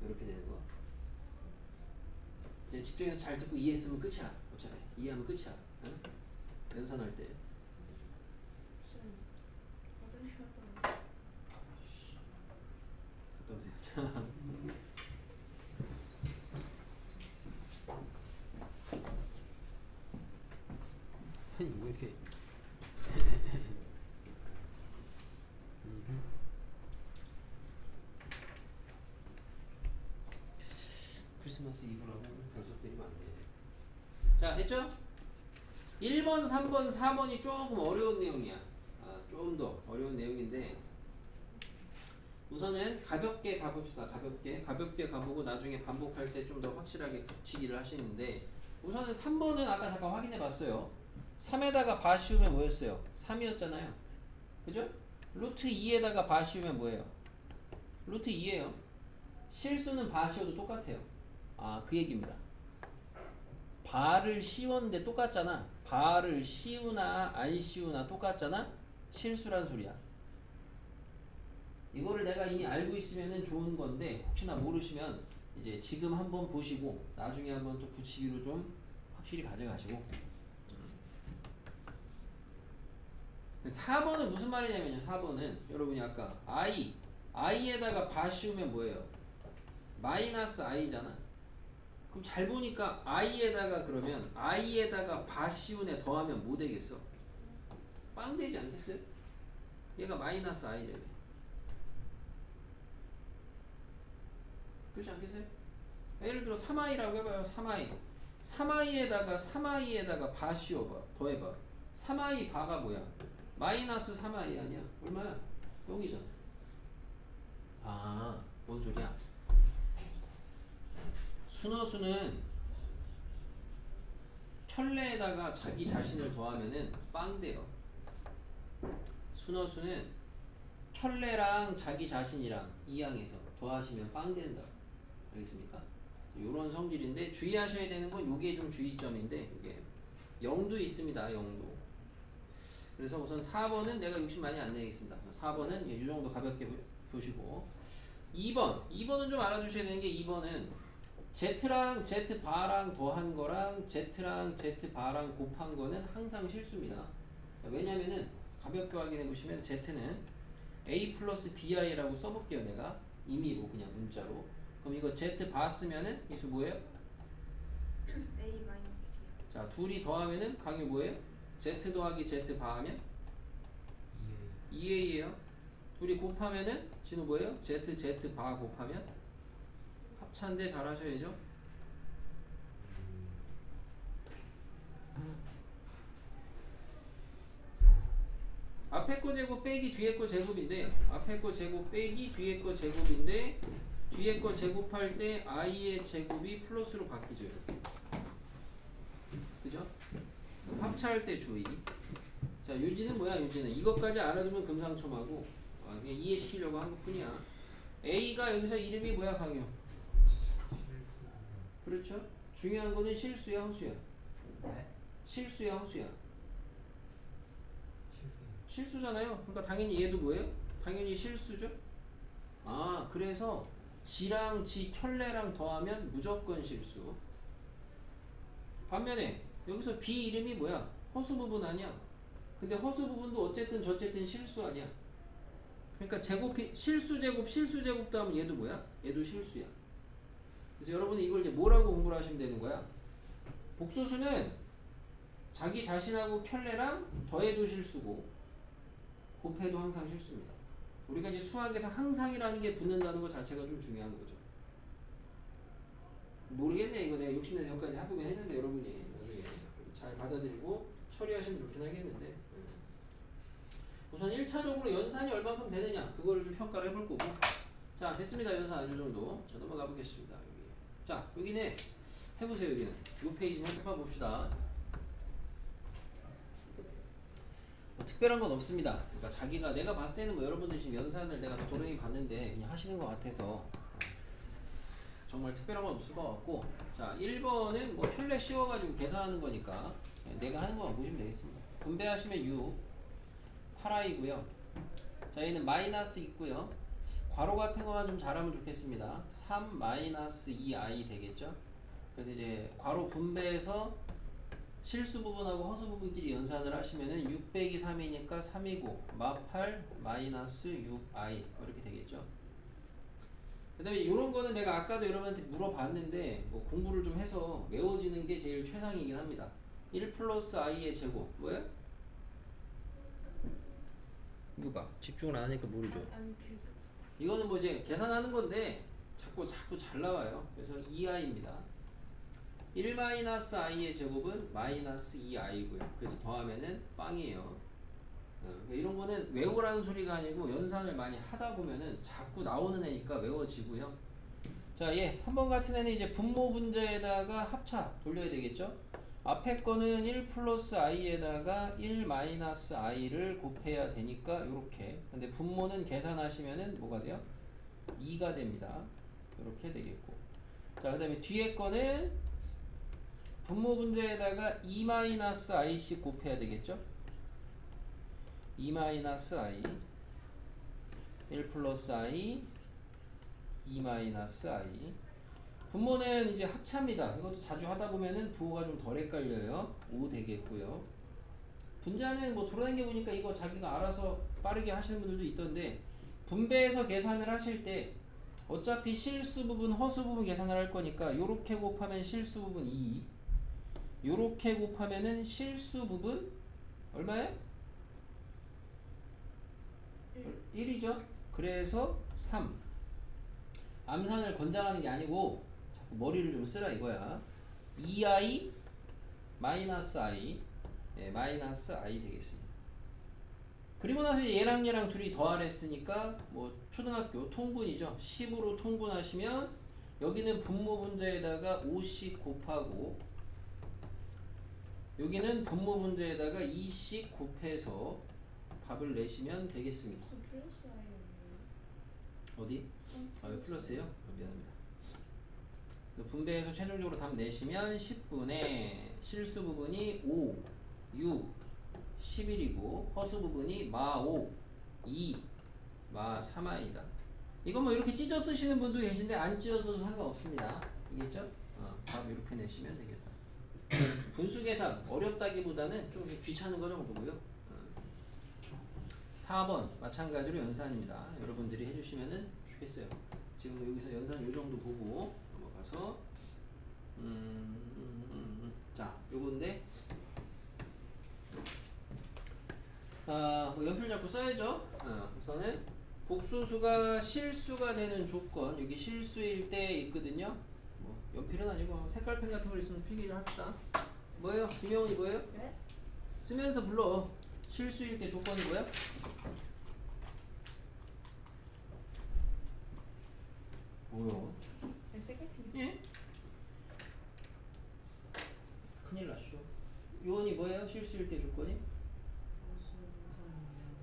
이렇게 되는 거. 이제 집중해서 잘 듣고 이해했으면 끝이야. 어차피 이해하면 끝이야. 응? 연산할 때. 화장실 갔다 오세요. 자. 아니 뭐 이렇게 크리스마스 이브라고 변속들이 많네. 자, 됐죠? 1번, 3번, 4번이 조금 어려운 내용이야. 좀 더 어려운 내용인데 우선은 가볍게 가봅시다. 가볍게 가보고 나중에 반복할 때 좀 더 확실하게 굳히기를 하시는데 우선은 3번은 아까 잠깐 확인해 봤어요. 3에다가 바 씌우면 뭐였어요? 3이었잖아요. 그죠? 루트 2에다가 바 씌우면 뭐예요? 루트 2예요. 실수는 바 씌워도 똑같아요. 그 얘기입니다. 바를 씌웠는데 똑같잖아. 바를 씌우나 안 씌우나 똑같잖아. 실수란 소리야. 이거를 내가 이미 알고 있으면 좋은 건데 혹시나 모르시면 이제 지금 한번 보시고 나중에 한번 또 붙이기로 좀 확실히 가져가시고. 4번은 무슨 말이냐면요. 4번은 여러분이 아까 i에다가 바 씌우면 뭐예요? 마이너스 i잖아. 그럼 잘 보니까 i에다가 그러면 i에다가 바 씌우네 더하면 뭐 되겠어? 빵 되지 않겠어요? 얘가 마이너스 i래. 그렇지 않겠어요? 예를 들어 3i라고 해봐요. 3i에다가 바 씌워봐. 더해봐. 3i 바가 뭐야? 마이너스 3i 아니야? 얼마야? 0이잖아. 뭔 소리야? 순어수는 편례에다가 자기 자신을 더하면은 빵 돼요. 순어수는 편례랑 자기 자신이랑 이항해서 더하시면 빵 된다. 알겠습니까? 요런 성질인데 주의하셔야 되는 건 요게 좀 주의점인데 이게 0도 있습니다. 0도. 그래서 우선 4번은 내가 욕심 많이 안 내겠습니다. 4번은 이 정도 가볍게 보시고 2번은 좀 알아두셔야 되는 게 2번은 Z랑 Z 바랑 더한 거랑 Z랑 Z 바랑 곱한 거는 항상 실수입니다. 왜냐면은 가볍게 확인해 보시면 Z는 A 플러스 BI라고 써볼게요. 내가 임의로 그냥 문자로. 그럼 이거 Z 바 쓰면은 이 수 뭐예요? A 마이너스 B요. 자, 둘이 더하면은 강이 뭐예요? Z 더하기 Z 바하면 2A예요. 둘이 곱하면은 진우 뭐예요? Z 바 곱하면 합차인데 잘 하셔야죠. 앞에 거 제곱 빼기 뒤에 거 제곱인데 앞에 거 제곱 빼기 뒤에 거 제곱인데 뒤에 거 제곱할 때 i의 제곱이 플러스로 바뀌죠. 이렇게. 그죠? 합차할 때 주의. 자, 유지는 뭐야? 유지는 이것까지 알아두면 금상첨화고 그냥 이해시키려고 한 것뿐이야. A가 여기서 이름이 뭐야, 강요? 그렇죠? 중요한 거는 실수야, 허수야? 네? 실수야, 허수야? 실수요. 실수잖아요. 그러니까 당연히 얘도 뭐예요? 당연히 실수죠. 아, 그래서 지랑 지 켤레랑 더하면 무조건 실수. 반면에 여기서 B 이름이 뭐야? 허수 부분 아니야. 근데 허수 부분도 어쨌든 저쨌든 실수 아니야. 그러니까 제곱이 실수 제곱도 하면 얘도 뭐야? 얘도 실수야. 그래서 여러분이 이걸 이제 뭐라고 공부를 하시면 되는 거야? 복소수는 자기 자신하고 켤레랑 더해도 실수고 곱해도 항상 실수입니다. 우리가 이제 수학에서 항상이라는 게 붙는다는 것 자체가 좀 중요한 거죠. 모르겠네. 이거 내가 욕심내서 여기까지 해보긴 했는데 여러분이 나중에 좀 잘 받아들이고 처리하시면 좋긴 하겠는데 우선 1차적으로 연산이 얼마큼 되느냐 그거를 좀 평가를 해볼 거고 자 됐습니다. 연산 이 정도 자 넘어가 보겠습니다. 여기 자 여기는 해보세요. 여기는 이 페이지는 해봐 봅시다. 뭐 특별한 건 없습니다. 그러니까 자기가 내가 봤을 때는 뭐 여러분들 지금 연산을 내가 도련히 봤는데 그냥 하시는 것 같아서 정말 특별한 건 없을 것 같고 자 1번은 뭐 켤레 씌워가지고 계산하는 거니까 내가 하는 거만 보시면 되겠습니다. 분배하시면 6 8i고요. 자 얘는 마이너스 있고요. 괄호 같은 거만 좀 잘하면 좋겠습니다. 3 마이너스 2i 되겠죠. 그래서 이제 괄호 분배해서 실수 부분하고 허수 부분끼리 연산을 하시면은 6 빼기 3이니까 3이고 마8 마이너스 6i 이렇게 되겠죠. 그 다음에 이런 거는 내가 아까도 여러분한테 물어봤는데 뭐 공부를 좀 해서 외워지는 게 제일 최상이긴 합니다. 1 플러스 i의 제곱 뭐예요? 이거 봐 집중을 안 하니까 모르죠. 이거는 뭐 이제 계산하는 건데 자꾸 잘 나와요. 그래서 2i입니다. 1 마이너스 i의 제곱은 마이너스 2i고요. 그래서 더하면은 빵이에요. 그러니까 이런 거는 외우라는 소리가 아니고 연산을 많이 하다 보면은 자꾸 나오는 애니까 외워지고요. 자, 예, 3번 같은 애는 이제 분모 분자에다가 합차 돌려야 되겠죠? 앞에 거는 1 플러스 i에다가 1 마이너스 i를 곱해야 되니까 요렇게. 근데 분모는 계산하시면은 뭐가 돼요? 2가 됩니다. 요렇게 되겠고. 자, 그 다음에 뒤에 거는 분모 분자에다가 2 마이너스 i씩 곱해야 되겠죠? 2 마이너스 i 1 플러스 i 2 마이너스 i 분모는 이제 합차입니다. 이것도 자주 하다 보면은 부호가 좀 덜 헷갈려요. 5 되겠고요. 분자는 뭐 돌아다녀 보니까 이거 자기가 알아서 빠르게 하시는 분들도 있던데 분배해서 계산을 하실 때 어차피 실수 부분, 허수 부분 계산을 할 거니까 요렇게 곱하면 실수 부분 2 요렇게 곱하면은 실수 부분 얼마예요? 1이죠. 그래서 3 암산을 권장하는 게 아니고 자꾸 머리를 좀 쓰라 이거야. 2i 마이너스 i 마이너스 i 되겠습니다. 그리고 나서 얘랑 둘이 더하랬으니까 뭐 초등학교 통분이죠. 10으로 통분하시면 여기는 분모 분자에다가 5씩 곱하고 여기는 분모 분자에다가 2씩 곱해서 답을 내시면 되겠습니다. 플러스 아이였네요. 어디? 아, 여기 플러스예요? 미안합니다. 분배해서 최종적으로 답 내시면 10분의 실수 부분이 5, 6, 11이고 허수 부분이 마 5, 2, 마 3i다. 이건 뭐 이렇게 찢어 쓰시는 분도 계신데 안 찢어서도 상관없습니다. 이겠죠? 답 이렇게 내시면 되겠다. 분수 계산 어렵다기보다는 좀 귀찮은 거 정도고요. 4번 마찬가지로 연산입니다. 여러분들이 해주시면은 좋겠어요. 지금 여기서 연산 요 정도 보고 넘어가서 자 요건데 뭐 연필 잡고 써야죠. 우선은 복소수가 실수가 되는 조건 여기 실수일 때 있거든요. 뭐 연필은 아니고 색깔펜 같은 거 있으면 필기를 합시다. 뭐예요? 김영훈이 뭐예요? 네? 쓰면서 불러. 실수일 때 조건이 뭐야? 뭐요? 예? 큰일 났쇼. 요원이 뭐예요? 실수일 때 조건이?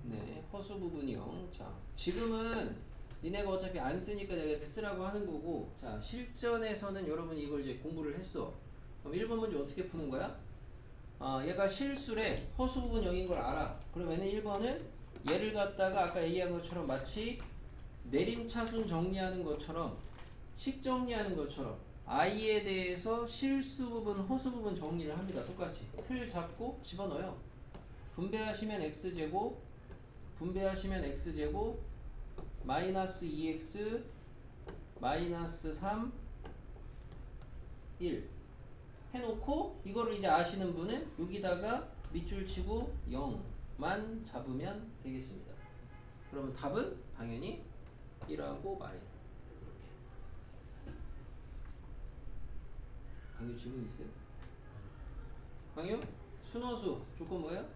네, 허수 부분이 0. 자, 지금은 니네가 어차피 안 쓰니까 내가 이렇게 쓰라고 하는 거고, 자, 실전에서는 여러분이 이걸 이제 공부를 했어. 그럼 1번 문제 어떻게 푸는 거야? 얘가 실수래. 허수 부분 0인 걸 알아. 그러면은 1번은 얘를 갖다가 아까 얘기한 것처럼 마치 내림차순 정리하는 것처럼 식 정리하는 것처럼 i에 대해서 실수 부분, 허수 부분 정리를 합니다. 똑같이 틀 잡고 집어넣어요. 분배하시면 x제곱 마이너스 2x 마이너스 3 1 해놓고 이거를 이제 아시는 분은 여기다가 밑줄 치고 0만 잡으면 되겠습니다. 그러면 답은 당연히 1하고 마이. 강유 질문 있어요? 강유? 순호수 조건 뭐예요?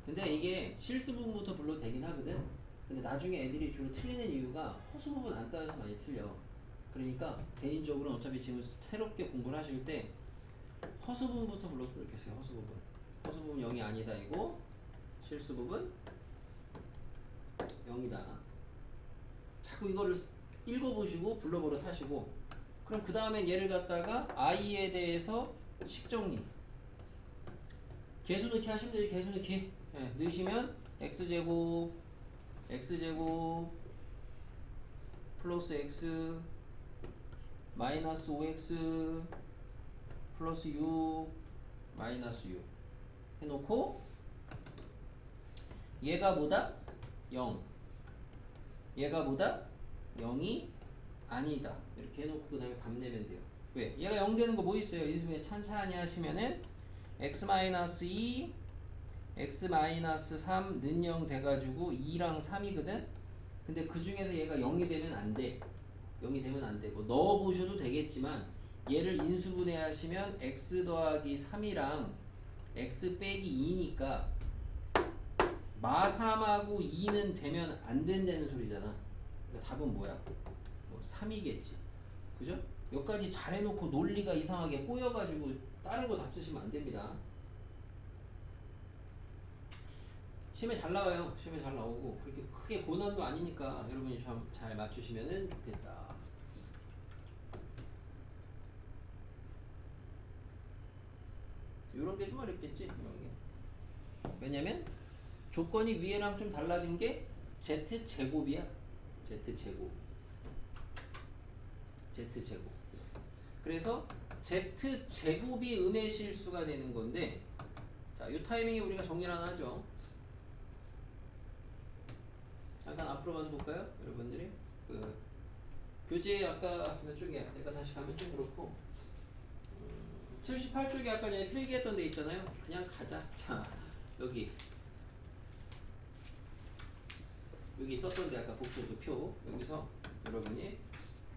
근데 이게 실수 부분부터 불러도 되긴 하거든. 근데 나중에 애들이 주로 틀리는 이유가 허수 부분 안 따라서 많이 틀려. 그러니까 개인적으로 어차피 지금 새롭게 공부를 하실 때 허수 부분부터 불렀으면 좋겠어요. 허수 부분 0이 아니다 이고 실수 부분 0이다. 자꾸 이거를 읽어보시고 불러버릇 하시고, 그럼 그 다음엔 얘를 갖다가 i에 대해서 식정리 개수 넣기 하시면 되죠. 개수 넣기. 네, 넣으시면 x제곱 플러스 x 마이너스 5x 플러스 6 마이너스 6 해놓고 얘가 뭐다? 0. 얘가 뭐다? 0이 아니다. 이렇게 해놓고 그 다음에 답 내면 돼요. 왜? 얘가 0 되는 거 뭐 있어요? 인수분해 찬찬히 하시면은 x-2 x-3는 0 돼가지고 2랑 3이거든? 근데 그 중에서 얘가 0이 되면 안 돼. 0이 되면 안 돼. 뭐 넣어보셔도 되겠지만 얘를 인수분해 하시면 x 더하기 3이랑 x 빼기 2니까 마3하고 2는 되면 안 된다는 소리잖아. 그러니까 답은 뭐야? 뭐 3이겠지. 그죠? 여기까지 잘 해놓고 논리가 이상하게 꼬여가지고 다른 거 답 쓰시면 안 됩니다. 시험에 잘 나와요. 시험에 잘 나오고 그렇게 크게 고난도 아니니까 여러분이 잘 맞추시면 좋겠다. 요런 게 좀 어렵겠지? 이런 게. 왜냐면 조건이 위에랑 좀 달라진 게 z제곱이야. z제곱. 그래서 z제곱이 음의 실수가 되는 건데, 자, 요 타이밍에 우리가 정리를 하나 하죠. 잠깐 앞으로 가서 볼까요? 여러분들이 그 교재 아까 몇 쪽이야? 내가 다시 가면 좀 그렇고 78쪽에 아까 전에 필기했던 데 있잖아요. 그냥 가자. 자, 여기 썼던 데 아까 복수수 표 여기서 여러분이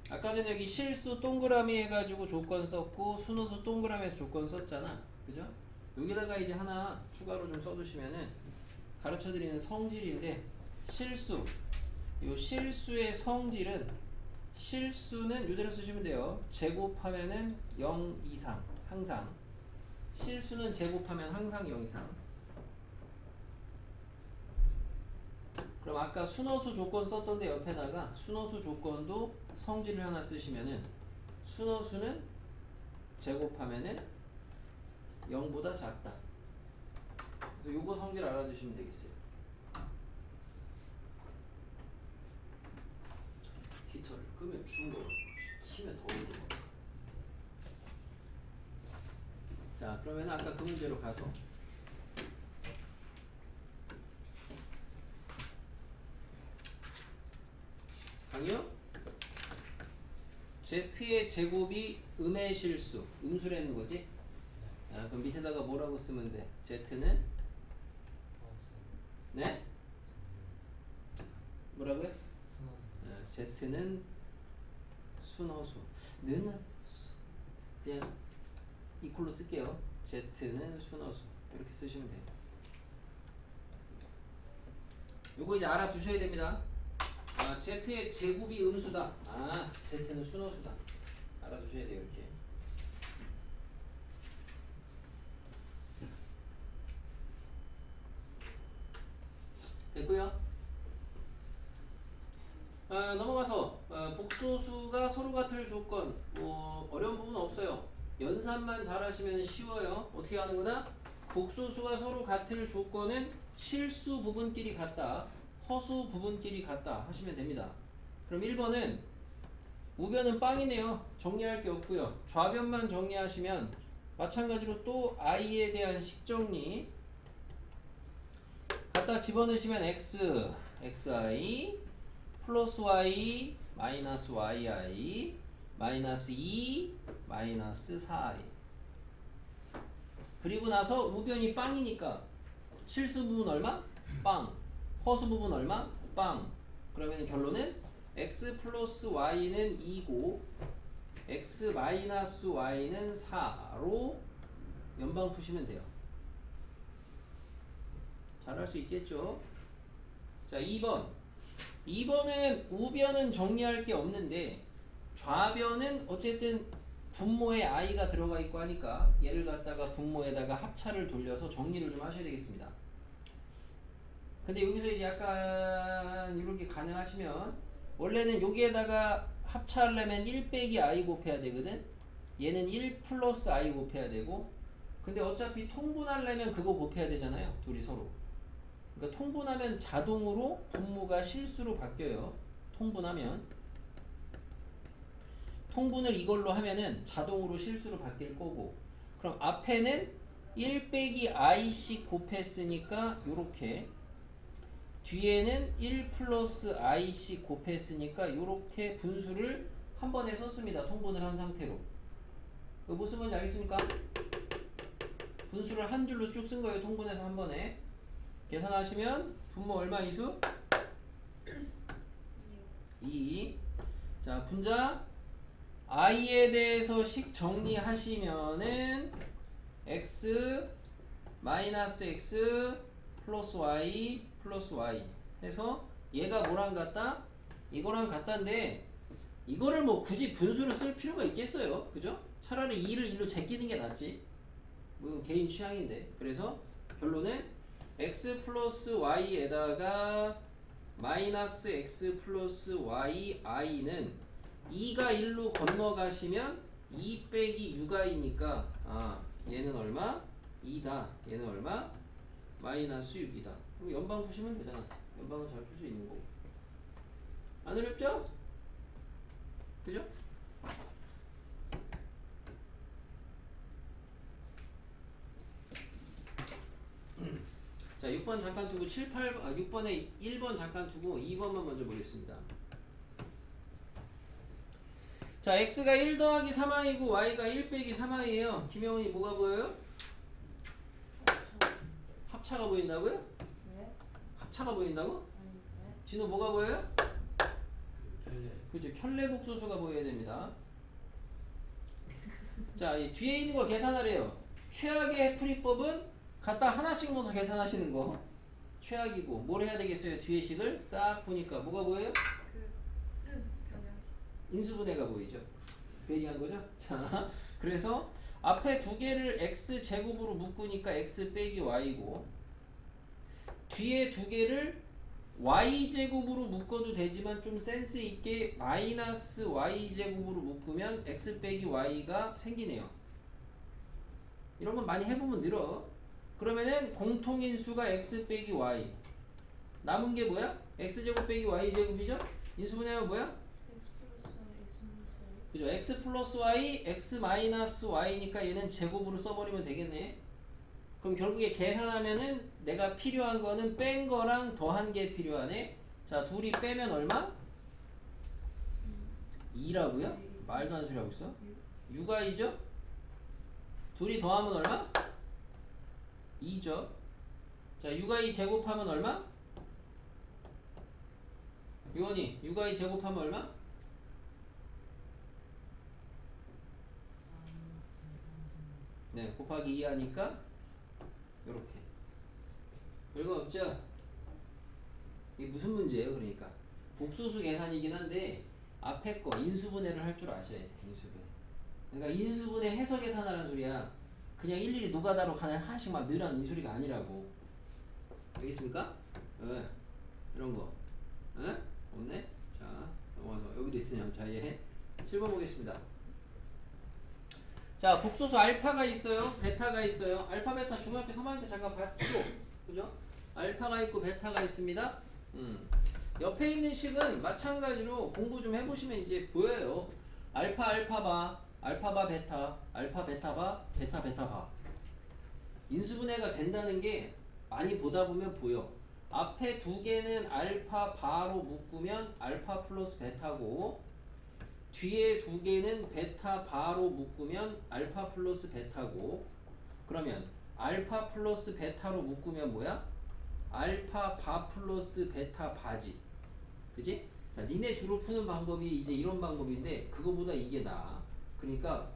아까 전에 여기 실수 동그라미 해가지고 조건 썼고 순호수 동그라미에서 조건 썼잖아. 그죠? 여기다가 이제 하나 추가로 좀 써두시면은 가르쳐드리는 성질인데, 실수, 요 실수의 성질은, 실수는 요대로 쓰시면 돼요. 제곱하면은 0 이상 항상. 실수는 제곱하면 항상 0 이상. 그럼 아까 순호수 조건 썼던데 옆에다가 순호수 조건도 성질을 하나 쓰시면은 순호수는 제곱하면은 0보다 작다. 그래서 요거 성질 알아두시면 되겠어요. 히터를 끄면 춥고 키면 더운데. 자, 그러면 아까 그 문제로 가서 강요? Z의 제곱이 음의 실수, 음수라는 거지? 아, 그럼 밑에다가 뭐라고 쓰면 돼? Z는? 네? 뭐라고요? Z는 순허수. 는 그냥 이퀄로 쓸게요. z는 순어수 이렇게 쓰시면 돼요. 요거 이제 알아두셔야 됩니다. 아, z의 제곱이 음수다. 아, z는 순어수다. 알아두셔야 돼요. 이렇게. 됐고요. 넘어가서 복소수가 서로 같을 조건 뭐 어려운 부분 없어요. 연산만 잘하시면 쉬워요. 어떻게 하는 거다? 복소수가 서로 같을 조건은 실수 부분끼리 같다, 허수 부분끼리 같다 하시면 됩니다. 그럼 1번은 우변은 빵이네요. 정리할 게 없고요. 좌변만 정리하시면 마찬가지로 또 i에 대한 식정리 갖다 집어넣으시면 x, xi 플러스 y 마이너스 yi 마이너스 2 마이너스 4i 그리고 나서 우변이 빵이니까 실수 부분 얼마? 빵. 허수 부분 얼마? 빵. 그러면 결론은 x 플러스 y는 2고 x 마이너스 y는 4로 연방 푸시면 돼요. 잘할 수 있겠죠? 자, 2번. 2번은 우변은 정리할 게 없는데 좌변은 어쨌든 분모에 i가 들어가 있고 하니까 얘를 갖다가 분모에다가 합차를 돌려서 정리를 좀 하셔야 되겠습니다. 근데 여기서 이제 약간 이렇게 가능하시면 원래는 여기에다가 합차하려면 1 빼기 i 곱해야 되거든. 얘는 1 플러스 i 곱해야 되고 근데 어차피 통분하려면 그거 곱해야 되잖아요. 둘이 서로. 그러니까 통분하면 자동으로 분모가 실수로 바뀌어요. 통분하면 통분을 이걸로 하면은 자동으로 실수로 바뀔 거고 그럼 앞에는 1 빼기 i씩 곱했으니까 요렇게 뒤에는 1 플러스 i씩 곱했으니까 요렇게 분수를 한 번에 썼습니다. 통분을 한 상태로. 무슨 말인지 알겠습니까? 분수를 한 줄로 쭉 쓴 거예요. 통분해서 한 번에. 계산하시면 분모 얼마 이수? 2. 자, 분자 i에 대해서 식 정리하시면은 x 마이너스 x 플러스 y 플러스 y 해서 얘가 뭐랑 같다? 이거랑 같다인데 이거를 뭐 굳이 분수로 쓸 필요가 있겠어요? 그죠? 차라리 2를 1로 제끼는 게 낫지. 뭐 개인 취향인데. 그래서 결론은 x 플러스 y에다가 마이너스 x 플러스 y i는 2가 1로 건너가시면 2 빼기 6i니까 아 얘는 얼마? 2다. 얘는 얼마? 마이너스 6이다. 그럼 연방 푸시면 되잖아. 연방은 잘 풀 수 있는 거고. 안 어렵죠? 그죠? 자, 6번 잠깐 두고 6번에 1번 잠깐 두고 2번만 먼저 보겠습니다. 자, x가 1 더하기 3i고 y가 1 빼기 3i예요. 김영훈이 뭐가 보여요? 합차가 보인다고요? 네? 합차가 보인다고? 네? 진호 뭐가 보여요? 켈레. 그죠? 켤레복소수가 보여야 됩니다. 자, 이 뒤에 있는 걸 계산하래요. 최악의 해프리법은 갖다 하나씩 넣어서 계산하시는 거. 최악이고 뭘 해야 되겠어요? 뒤에 식을 싹 보니까 뭐가 보여요? 경영식. 인수분해가 보이죠? 그 얘기한 거죠? 자, 그래서 앞에 두 개를 x 제곱으로 묶으니까 x 빼기 y고 뒤에 두 개를 y 제곱으로 묶어도 되지만 좀 센스 있게 마이너스 y 제곱으로 묶으면 x 빼기 y가 생기네요. 이런 건 많이 해보면 늘어. 그러면은 공통인수가 x 빼기 y 남은 게 뭐야? x 제곱 빼기 y 제곱이죠? 인수분해하면 뭐야? X 플러스 Y, X 마이너스 그죠? x 플러스 y, x Y. 마이너스 y니까 얘는 제곱으로 써버리면 되겠네. 그럼 결국에 계산하면은 내가 필요한 거는 뺀 거랑 더한 게 필요하네. 자, 둘이 빼면 얼마? 2라고요? 말도 안 소리 하고 있어? 6i죠? 둘이 더하면 얼마? 2죠. 자, 6i 제곱하면 얼마? 유원이 6i 제곱하면 얼마? 네, 곱하기 2 하니까 요렇게. 별거 없죠? 이게 무슨 문제예요? 그러니까 복소수 계산이긴 한데 앞에 거 인수분해를 할 줄 아셔야 돼. 인수분해. 그러니까 인수분해 해서 계산하라는 소리야. 그냥 일일이 노가다로 그냥 하나씩 막 넣으라는 이 소리가 아니라고. 알겠습니까? 이런 거. 없네? 자, 넘어가서 여기도 있으냐? 자, 얘 7번 보겠습니다. 자, 복소수 알파가 있어요. 베타가 있어요. 알파, 베타 중학교 3학년 때 잠깐 봤죠? 그죠? 알파가 있고 베타가 있습니다. 옆에 있는 식은 마찬가지로 공부 좀 해보시면 이제 보여요. 알파, 알파 바, 알파 바 베타, 알파 베타 바, 베타 베타 바. 인수분해가 된다는 게 많이 보다 보면 보여. 앞에 두 개는 알파 바로 묶으면 알파 플러스 베타고, 뒤에 두 개는 베타 바로 묶으면 알파 플러스 베타고, 그러면 알파 플러스 베타로 묶으면 뭐야? 알파 바 플러스 베타 바지. 그지? 자, 니네 주로 푸는 방법이 이제 이런 방법인데 그거보다 이게 나아. 그러니까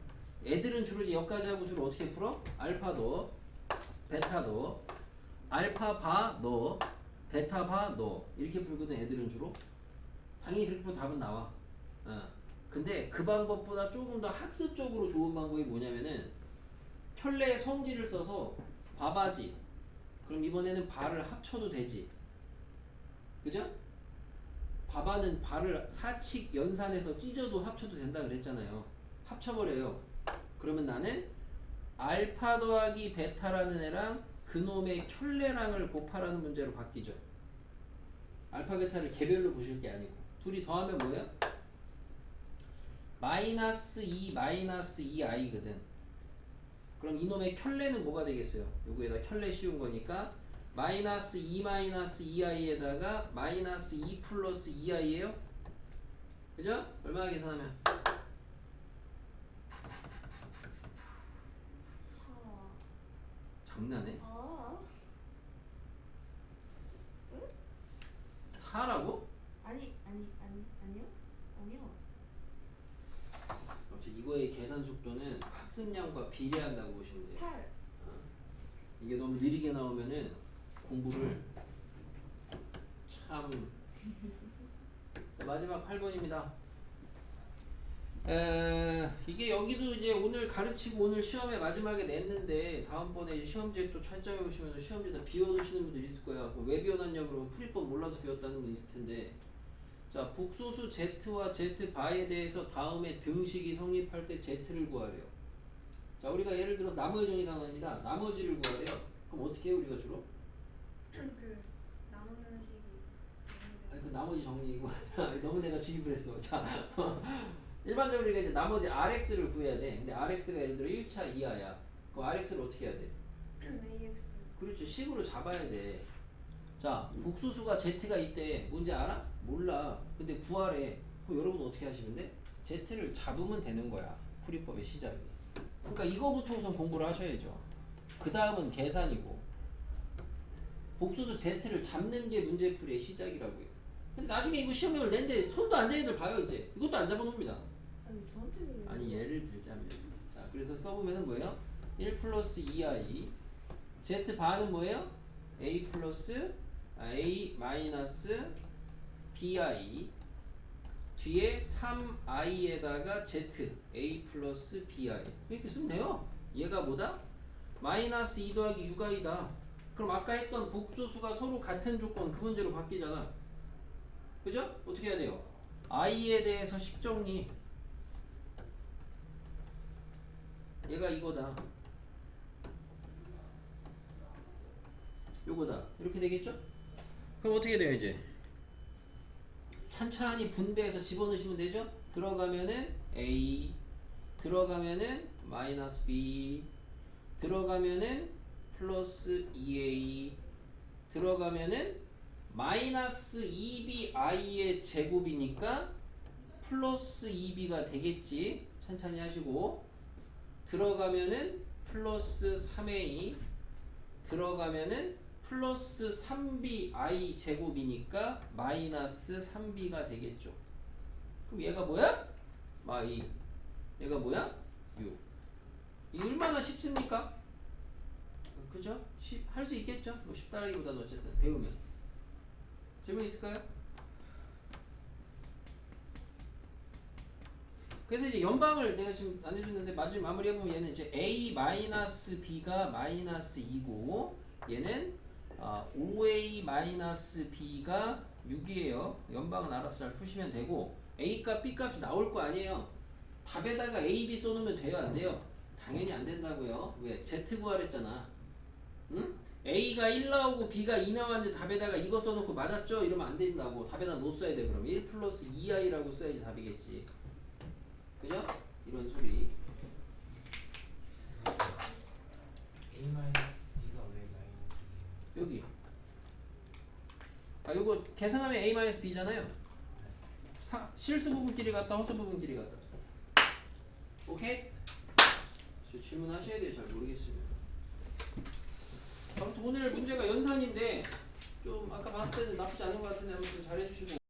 애들은 주로 이제 여기까지 하고 주로 어떻게 풀어? 알파 너, 베타 너, 알파 바 너, 베타 바 너, 이렇게 풀거든. 애들은 주로. 당연히 그렇게 풀면 답은 나와. 근데 그 방법보다 조금 더 학습적으로 좋은 방법이 뭐냐면은 편례의 성질을 써서 바바지. 그럼 이번에는 바를 합쳐도 되지. 그죠? 바바는 바를 사칙 연산해서 찢어도 합쳐도 된다 그랬잖아요. 합쳐버려요. 그러면 나는 알파 더하기 베타라는 애랑 그놈의 켤레랑을 곱하라는 문제로 바뀌죠. 알파 베타를 개별로 보실 게 아니고 둘이 더하면 뭐예요? 마이너스 2 마이너스 2i거든. 그럼 이놈의 켤레는 뭐가 되겠어요? 요거에다 켤레 씌운 거니까 마이너스 2 마이너스 2i에다가 마이너스 2 플러스 2i예요? 그죠? 얼마나 계산하면? 4. 장난해? 아. 4라고? 아니요. 이거의 계산 속도는 학습량과 비례한다고 보시면 돼요. 8. 이게 너무 느리게 나오면은 공부를 참. 자, 마지막 8번입니다. 이게 여기도 이제 오늘 가르치고 오늘 시험에 마지막에 냈는데 다음번에 시험지에 또 채점해 보시면 시험지에다 비워놓으시는 분들이 있을 거야. 왜 비워놨냐 그러면 풀이법 몰라서 비웠다는 분 있을 텐데. 자, 복소수 Z와 Z바에 대해서 다음에 등식이 성립할 때 Z를 구하래요. 자, 우리가 예를 들어서 나머지 정의 나옵니다. 나머지를 구하래요. 그럼 어떻게 해요 우리가 주로? 그 나누는 식이. 아니, 그 나머지 정리이고 너무 내가 주입을 했어. 자, 일반적으로 우리가 이제 나머지 RX를 구해야 돼. 근데 RX가 예를 들어 1차 이하야. 그럼 RX를 어떻게 해야 돼? AX. 그렇죠. 식으로 잡아야 돼. 자, 복소수가 Z가 있대. 뭔지 알아? 몰라. 근데 구하래. 그럼 여러분 어떻게 하시면 돼? Z를 잡으면 되는 거야. 풀이법의 시작이. 그러니까 이거부터 우선 공부를 하셔야죠. 그 다음은 계산이고. 복소수 Z를 잡는 게 문제풀이의 시작이라고요. 근데 나중에 이거 시험을 낸데 손도 안 대는 애들 봐요 이제. 이것도 안 잡아놓습니다. 아니 저한테. 아니 예를 들자면. 자, 그래서 써보면은 뭐예요? 1 플러스 2i. Z 바는 뭐예요? a 플러스 a 마이너스 bi. 뒤에 3i에다가 z a 플러스 bi. 이렇게 쓰면 돼요. 얘가 뭐다? 마이너스 2 더하기 6i다. 그럼 아까 했던 복소수가 서로 같은 조건 그 문제로 바뀌잖아. 그죠? 어떻게 해야 돼요? i에 대해서 식정리. 얘가 이거다. 요거다. 이렇게 되겠죠? 그럼 어떻게 돼요 이제? 찬찬히 분배해서 집어넣으시면 되죠? 들어가면은 a, 들어가면은 마이너스 b, 들어가면은 플러스 2a, 들어가면은 마이너스 2bi의 제곱이니까 플러스 2b가 되겠지. 천천히 하시고. 들어가면은 플러스 3a, 들어가면은 플러스 3bi 제곱이니까 마이너스 3b가 되겠죠. 그럼 얘가 뭐야? 마이. 얘가 뭐야? 6. 이게 얼마나 쉽습니까? 그죠? 할 수 있겠죠? 뭐 쉽다라기보다는 어쨌든 배우면. 질문 있을까요? 그래서 이제 연방을 내가 지금 안 해줬는데 마무리 해보면 얘는 이제 a-b가 -2고 얘는 5a-b가 6이에요. 연방은 알아서 잘 푸시면 되고 a 값, b 값이 나올 거 아니에요. 답에다가 a, b 써놓으면 돼요, 안 돼요? 당연히 안 된다고요. 왜? z 구하랬잖아. 응? a가 1 나오고 b가 2 나왔는데 답에다가 이거 써놓고 맞았죠? 이러면 안 된다고. 답에다 못 써야 돼. 그럼 1 플러스 2i라고 써야지 답이겠지. 그죠? 이런 소리. A 마이너스 B가 왜 마이너스 여기. 요거 계산하면 a-b잖아요. 실수 부분끼리 같다, 허수 부분끼리 같다. 오케이? 저 질문하셔야 돼요. 잘 모르겠으면. 아무튼 오늘 문제가 연산인데 좀 아까 봤을 때는 나쁘지 않은 것 같은데 아무튼 잘해주시고.